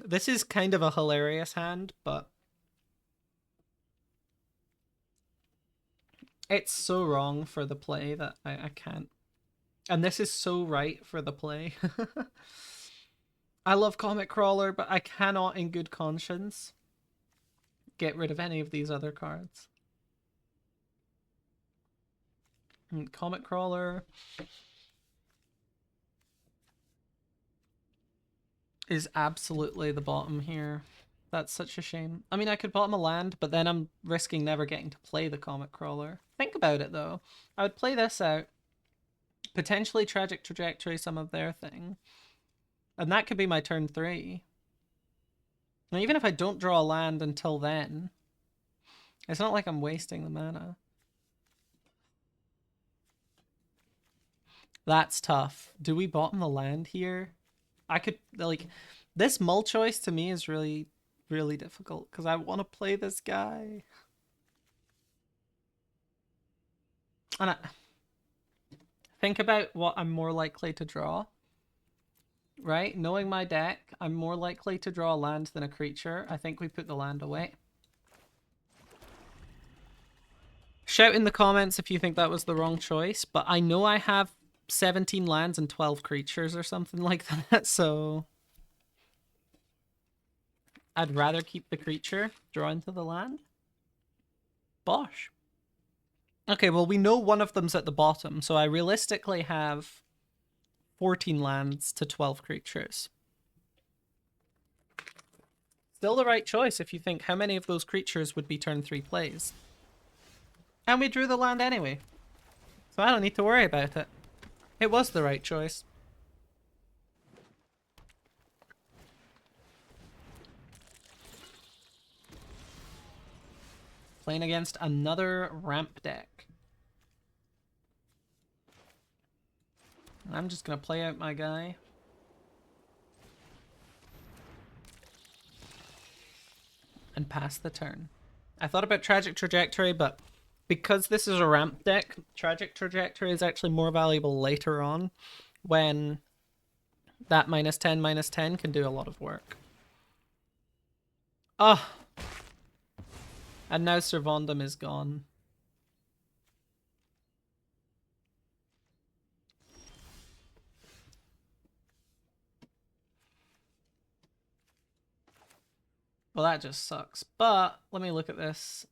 This is kind of a hilarious hand, but... It's so wrong for the play that I can't. And this is so right for the play. I love Comic Crawler, but I cannot in good conscience get rid of any of these other cards. Comic Crawler is absolutely the bottom here. That's such a shame. I mean, I could bottom a land, but then I'm risking never getting to play the Comic Crawler. Think about it, though. I would play this out. Potentially Tragic Trajectory some of their thing. And that could be my turn 3. Now, even if I don't draw a land until then, it's not like I'm wasting the mana. That's tough. Do we bottom the land here? I could, like, this mull choice to me is really, really difficult because I want to play this guy. And I think about what I'm more likely to draw. Right? Knowing my deck, I'm more likely to draw a land than a creature. I think we put the land away. Shout in the comments if you think that was the wrong choice, but I know I have 17 lands and 12 creatures or something like that, so... I'd rather keep the creature, draw into the land. Bosh. Okay, well, we know one of them's at the bottom, so I realistically have 14 lands to 12 creatures. Still the right choice if you think how many of those creatures would be turn 3 plays. And we drew the land anyway, so I don't need to worry about it. It was the right choice. Playing against another ramp deck. I'm just going to play out my guy. and pass the turn. I thought about Tragic Trajectory, but because this is a ramp deck, Tragic Trajectory is actually more valuable later on when that -10/-10 can do a lot of work. Oh! And now Servondum is gone. Well, that just sucks. But let me look at this.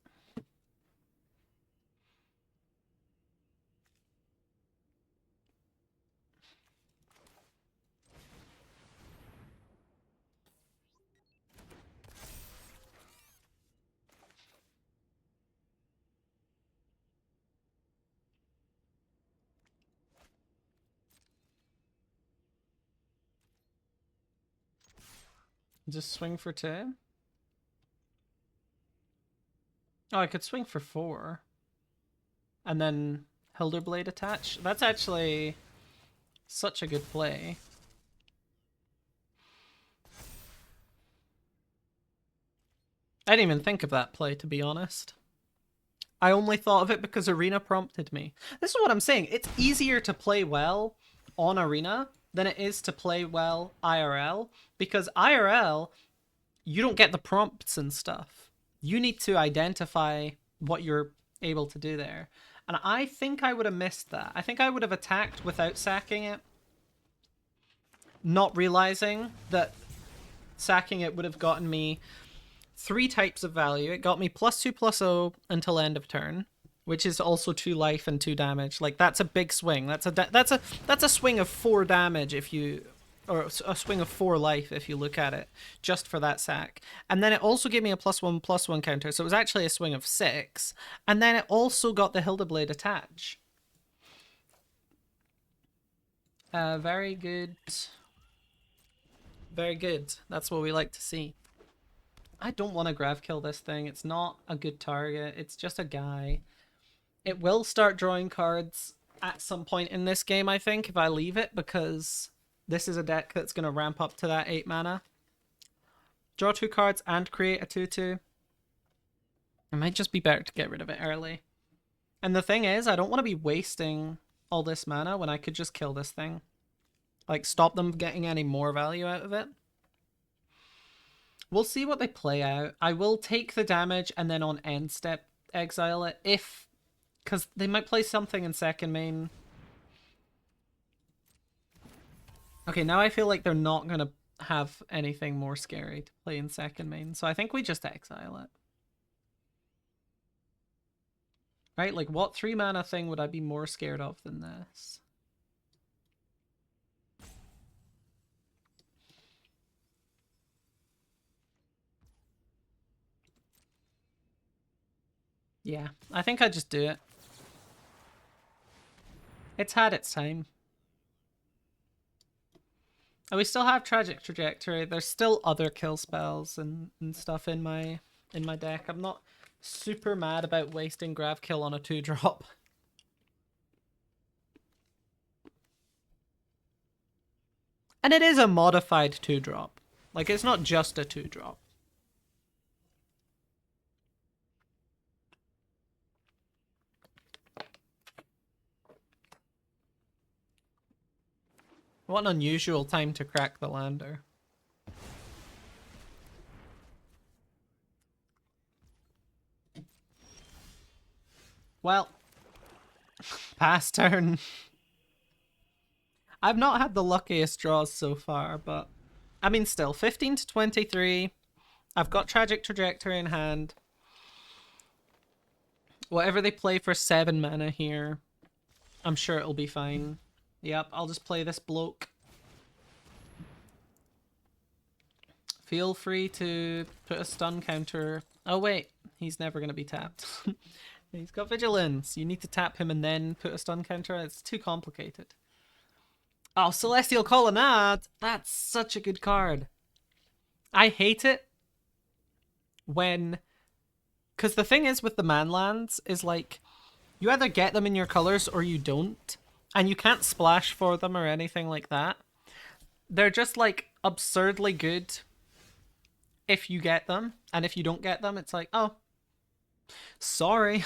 Just swing for 2. Oh, I could swing for 4. And then Hilderblade attach. That's actually such a good play. I didn't even think of that play, to be honest. I only thought of it because Arena prompted me. This is what I'm saying. It's easier to play well on Arena than it is to play well IRL. Because IRL, you don't get the prompts and stuff. You need to identify what you're able to do there. And I think I would have missed that. I think I would have attacked without sacking it. Not realizing that sacking it would have gotten me 3 types of value. It got me +2/+0 until end of turn, which is also 2 life and 2 damage. Like, that's a big swing. That's a swing of 4 damage if you, or a swing of 4 life if you look at it, just for that sack. And then it also gave me a +1/+1 counter, so it was actually a swing of 6. And then it also got the Hilderblade attach. Very good. Very good. That's what we like to see. I don't want to grav kill this thing. It's not a good target. It's just a guy. It will start drawing cards at some point in this game, I think, if I leave it, because this is a deck that's going to ramp up to that 8 mana. Draw 2 cards and create a 2/2. It might just be better to get rid of it early. And the thing is, I don't want to be wasting all this mana when I could just kill this thing. Like, stop them getting any more value out of it. We'll see what they play out. I will take the damage and then on end step exile it if... because they might play something in second main. Okay, now I feel like they're not going to have anything more scary to play in second main. So I think we just exile it. Right? Like, what 3 mana thing would I be more scared of than this? Yeah, I think I just do it. It's had its time. And we still have Tragic Trajectory. There's still other kill spells and stuff in my deck. I'm not super mad about wasting Grav Kill on a 2-drop. And it is a modified 2-drop. Like, it's not just a 2-drop. What an unusual time to crack the lander. Well, pass turn. I've not had the luckiest draws so far, but I mean, still 15 to 23. I've got Tragic Trajectory in hand. Whatever they play for 7 mana here, I'm sure it'll be fine. Yep, I'll just play this bloke. Feel free to put a stun counter. Oh wait, he's never going to be tapped. He's got Vigilance. You need to tap him and then put a stun counter. It's too complicated. Oh, Celestial Colonnade! That's such a good card. I hate it when... because the thing is with the manlands is like, you either get them in your colors or you don't. And you can't splash for them or anything like that. They're just like absurdly good if you get them, and if you don't get them, it's like, oh, sorry.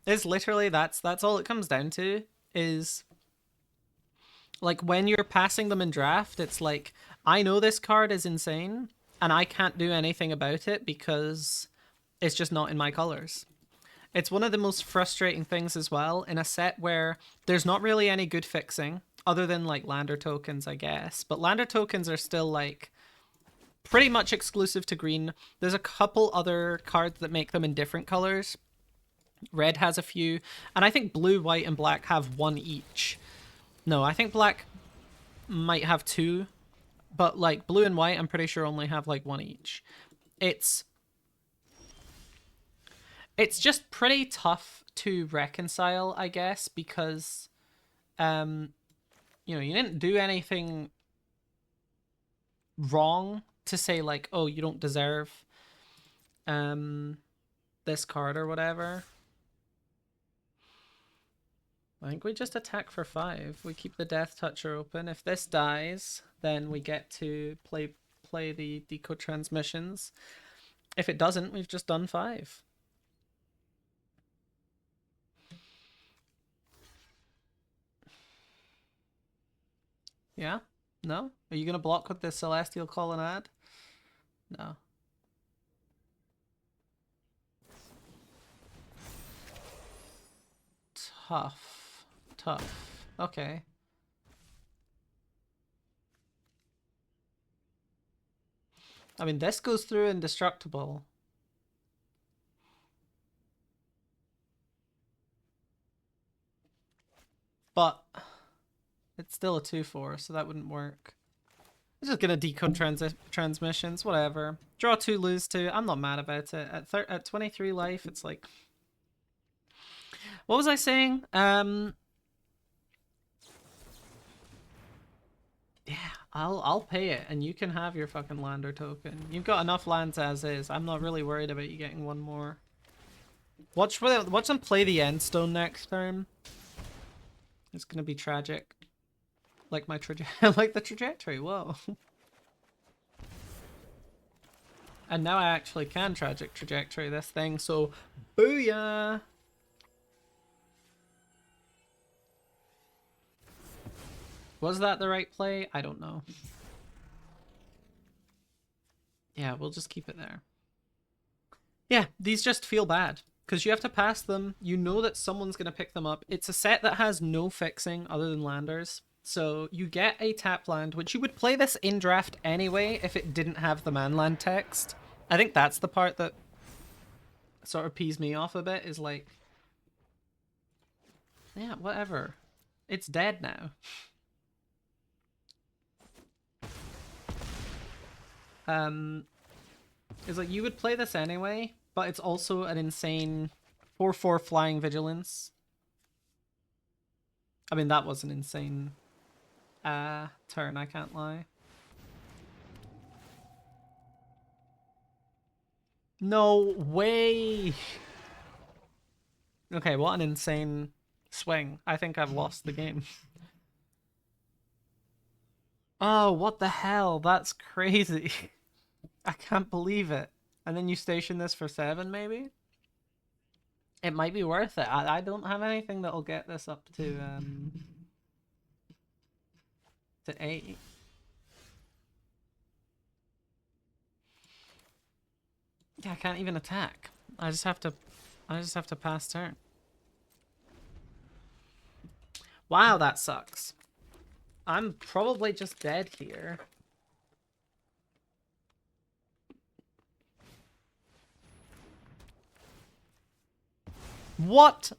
It's literally that's all it comes down to is like when you're passing them in draft, it's like I know this card is insane and I can't do anything about it because it's just not in my colors. It's one of the most frustrating things as well in a set where there's not really any good fixing other than like lander tokens, I guess. But lander tokens are still like pretty much exclusive to green. There's a couple other cards that make them in different colors. Red has a few, and I think blue, white, and black have one each. No, I think black might have two, but like blue and white, I'm pretty sure only have like one each. It's just pretty tough to reconcile, I guess, because you know, you didn't do anything wrong to say like, oh, you don't deserve this card or whatever. I think we just attack for 5. We keep the Death Toucher open. If this dies, then we get to play the Decode Transmissions. If it doesn't, we've just done 5. Yeah? No? Are you going to block with the Celestial Colonnade? No. Tough. Tough. Okay. I mean, this goes through indestructible. But it's still a 2/4, so that wouldn't work. I'm just gonna decode transmissions, whatever. Draw 2, lose 2. I'm not mad about it. At 23 life, it's like, what was I saying? Yeah, I'll pay it, and you can have your fucking lander token. You've got enough lands as is. I'm not really worried about you getting one more. Watch them play the Endstone next turn. It's gonna be tragic. Like my like the trajectory. Whoa. And now I actually can tragic trajectory this thing. So, booyah! Was that the right play? I don't know. Yeah, we'll just keep it there. Yeah, these just feel bad. Because you have to pass them. You know that someone's going to pick them up. It's a set that has no fixing other than landers. So you get a tap land, which you would play this in draft anyway if it didn't have the manland text. I think that's the part that sort of pees me off a bit, is like, yeah, whatever. It's dead now. Is like you would play this anyway, but it's also an insane 4/4 flying vigilance. I mean, that was an insane turn, I can't lie. No way! Okay, what an insane swing. I think I've lost the game. Oh, what the hell? That's crazy. I can't believe it. And then you station this for 7, maybe? It might be worth it. I don't have anything that'll get this up to 8. Yeah, I can't even attack. I just have to pass turn. Wow, that sucks. I'm probably just dead here. What?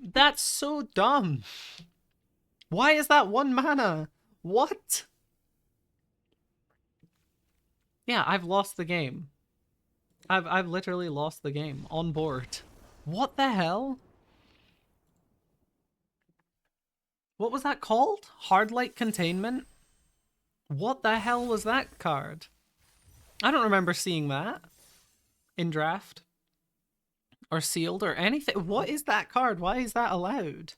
That's so dumb. Why is that 1 mana? What? Yeah, I've lost the game. I've literally lost the game on board. What the hell? What was that called? Hardlight Containment? What the hell was that card? I don't remember seeing that in draft. or sealed or anything. What is that card? Why is that allowed?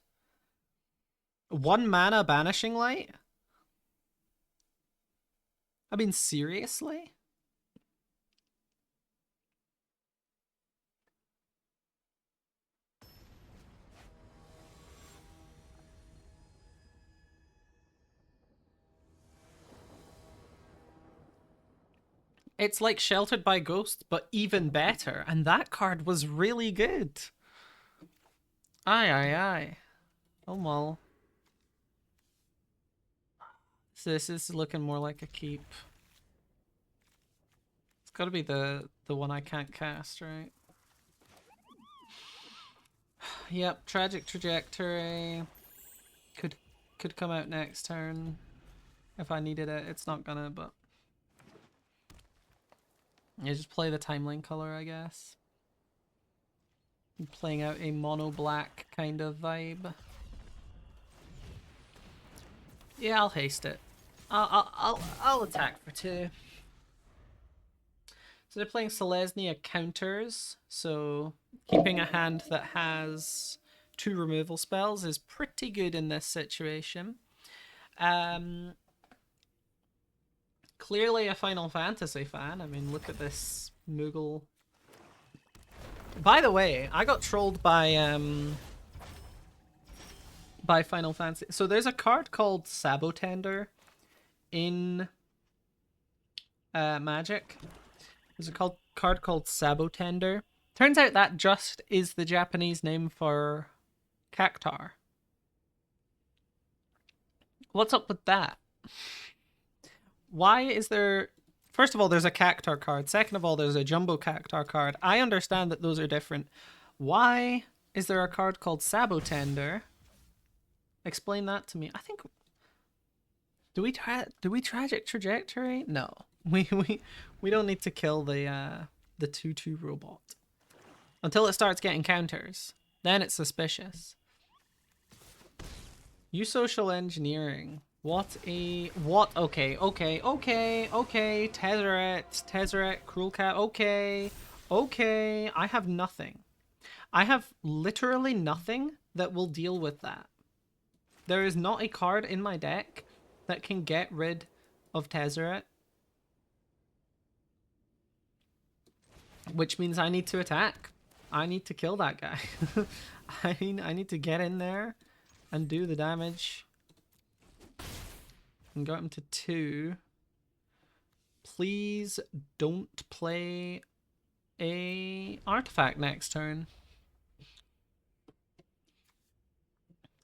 1 mana Banishing Light? I mean, seriously? It's like Sheltered by Ghosts, but even better. And that card was really good. Aye, aye, aye. Oh, well. So this is looking more like a keep. It's gotta be the one I can't cast, right? Yep, Tragic Trajectory. Could come out next turn if I needed it. It's not gonna, but yeah, just play the timeline color, I guess. I'm playing out a mono black kind of vibe. Yeah, I'll haste it. I'll attack for 2. So they're playing Selesnya counters, so keeping a hand that has 2 removal spells is pretty good in this situation. Clearly a Final Fantasy fan. I mean, look at this Moogle. By the way, I got trolled by Final Fantasy. So there's a card called Sabotender in Magic. There's a card called Sabotender. Turns out that just is the Japanese name for Cactar. What's up with that? Why is there... First of all, there's a Cactar card. Second of all, there's a Jumbo Cactar card. I understand that those are different. Why is there a card called Sabotender? Explain that to me. I think... Do we Tragic Trajectory? No. We don't need to kill the 2/2 robot. Until it starts getting counters. Then it's suspicious. Use social engineering. What? Okay. Tezzeret, Cruel Cat. Okay. I have nothing. I have literally nothing that will deal with that. There is not a card in my deck that can get rid of Tezzeret. Which means I need to attack. I need to kill that guy. I need to get in there and do the damage. And got him to 2. Please don't play a artifact next turn.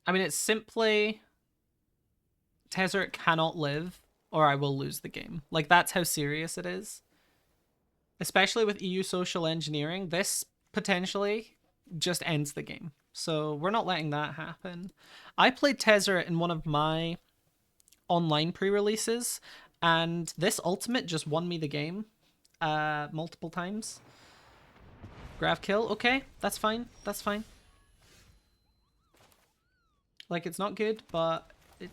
I mean, it's simply Tezzeret cannot live or I will lose the game. Like, that's how serious it is. Especially with EU social engineering, this potentially just ends the game. So we're not letting that happen. I played Tezzeret in one of my online pre-releases, and this ultimate just won me the game multiple times. Grav kill, okay, that's fine. Like, it's not good, but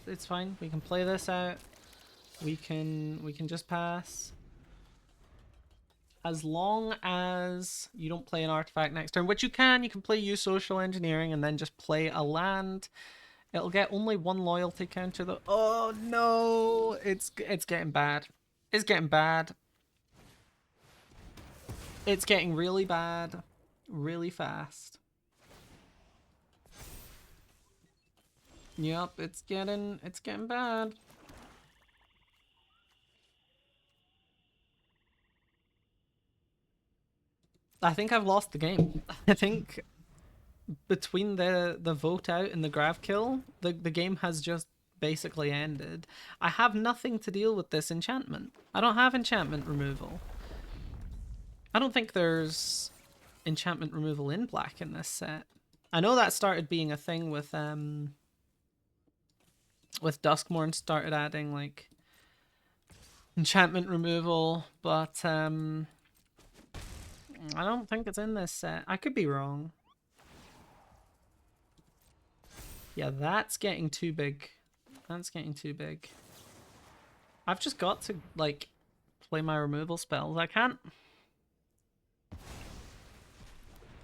it's fine. We can play this out. We can just pass. As long as you don't play an artifact next turn, which you can play use social engineering and then just play a land. It'll get only 1 loyalty counter though. Oh no, it's getting bad. It's getting bad. It's getting really bad, really fast. Yep, it's getting bad. I think I've lost the game. I think between the vote out and the Grav kill, the game has just basically ended. I have nothing to deal with this enchantment. I don't have enchantment removal. I don't think there's enchantment removal in black in this set. I know that started being a thing with Duskmourn started adding like enchantment removal, but I don't think it's in this set. I could be wrong. Yeah, that's getting too big. That's getting too big. I've just got to, like, play my removal spells. I can't...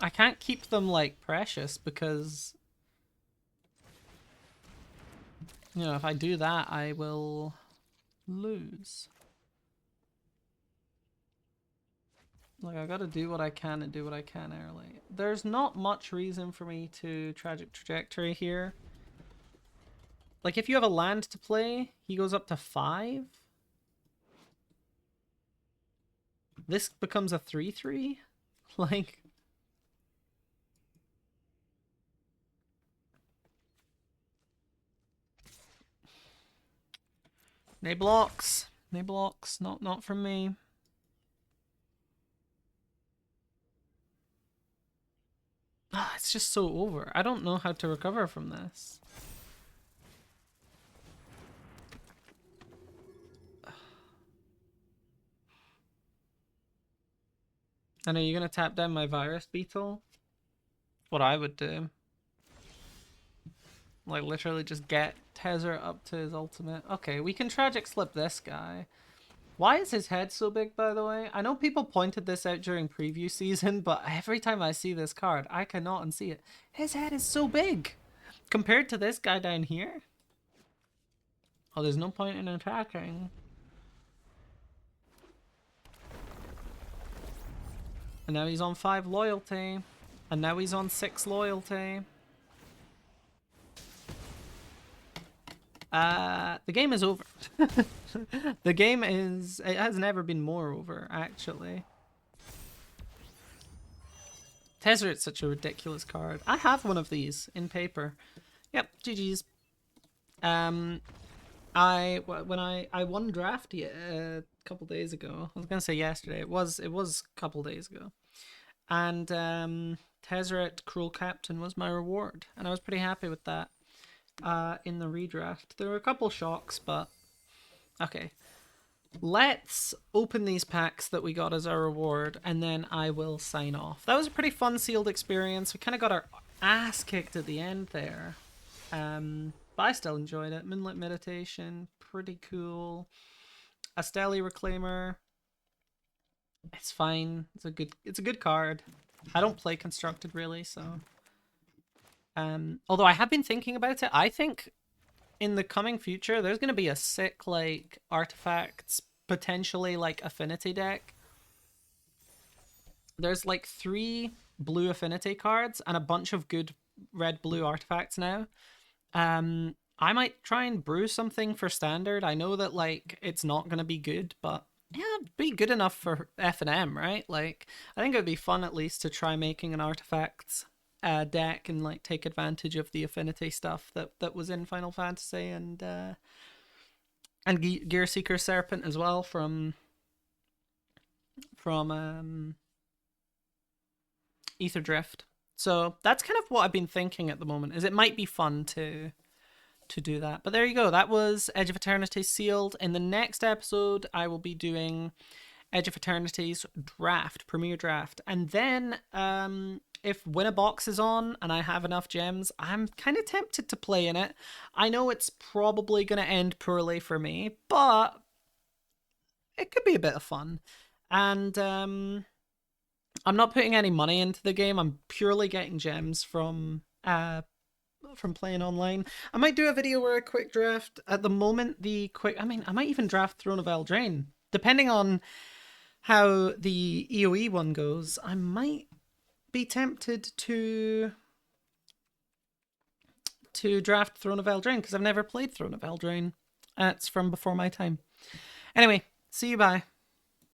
I can't keep them like precious because, you know, if I do that, I will lose. Like, I gotta do what I can and do what I can early. There's not much reason for me to tragic trajectory here. Like, if you have a land to play, he goes up to 5. This becomes a 3/3. Like, they blocks. They blocks. Not from me. Ah, it's just so over. I don't know how to recover from this. And are you gonna tap down my virus beetle? What I would do. Like, literally just get Tezzeret up to his ultimate. Okay, we can tragic slip this guy. Why is his head so big, by the way? I know people pointed this out during preview season, but every time I see this card, I cannot unsee it. His head is so big compared to this guy down here. Oh, there's no point in attacking. And now he's on 5 loyalty. And now he's on 6 loyalty. The game is over. The game is... It has never been more over, actually. Tezzeret's such a ridiculous card. I have one of these in paper. Yep, GG's. I won Drafty a couple days ago. I was gonna say yesterday. It was a couple days ago. And Tezzeret Cruel Captain was my reward, and I was pretty happy with that. In the redraft, there were a couple shocks, but okay. Let's open these packs that we got as our reward, and then I will sign off. That was a pretty fun sealed experience. We kind of got our ass kicked at the end there. But I still enjoyed it. Moonlit Meditation, pretty cool. Asteli Reclaimer, it's fine. It's a good card. I don't play Constructed really, so. Although I have been thinking about it, I think in the coming future there's gonna be a sick like artifacts, potentially like affinity deck. There's like 3 blue affinity cards and a bunch of good red-blue artifacts now. I might try and brew something for standard. I know that like it's not gonna be good, but yeah, it'd be good enough for F&M, right? Like, I think it would be fun at least to try making an artifacts deck and like take advantage of the affinity stuff that was in Final Fantasy and Gear Seeker Serpent as well from Ether Drift. So that's kind of what I've been thinking at the moment. Is it might be fun to do that. But there you go. That was Edge of Eternity sealed. In the next episode, I will be doing Edge of Eternities draft, Premier Draft. And then if Win a Box is on and I have enough gems, I'm kind of tempted to play in it. I know it's probably going to end poorly for me, but it could be a bit of fun. And I'm not putting any money into the game. I'm purely getting gems from playing online. I might do a video where I quick draft. At the moment, I might even draft Throne of Eldraine. Depending on how the EOE one goes, I might be tempted to draft Throne of Eldraine because I've never played Throne of Eldraine. It's from before my time. Anyway, see you, bye.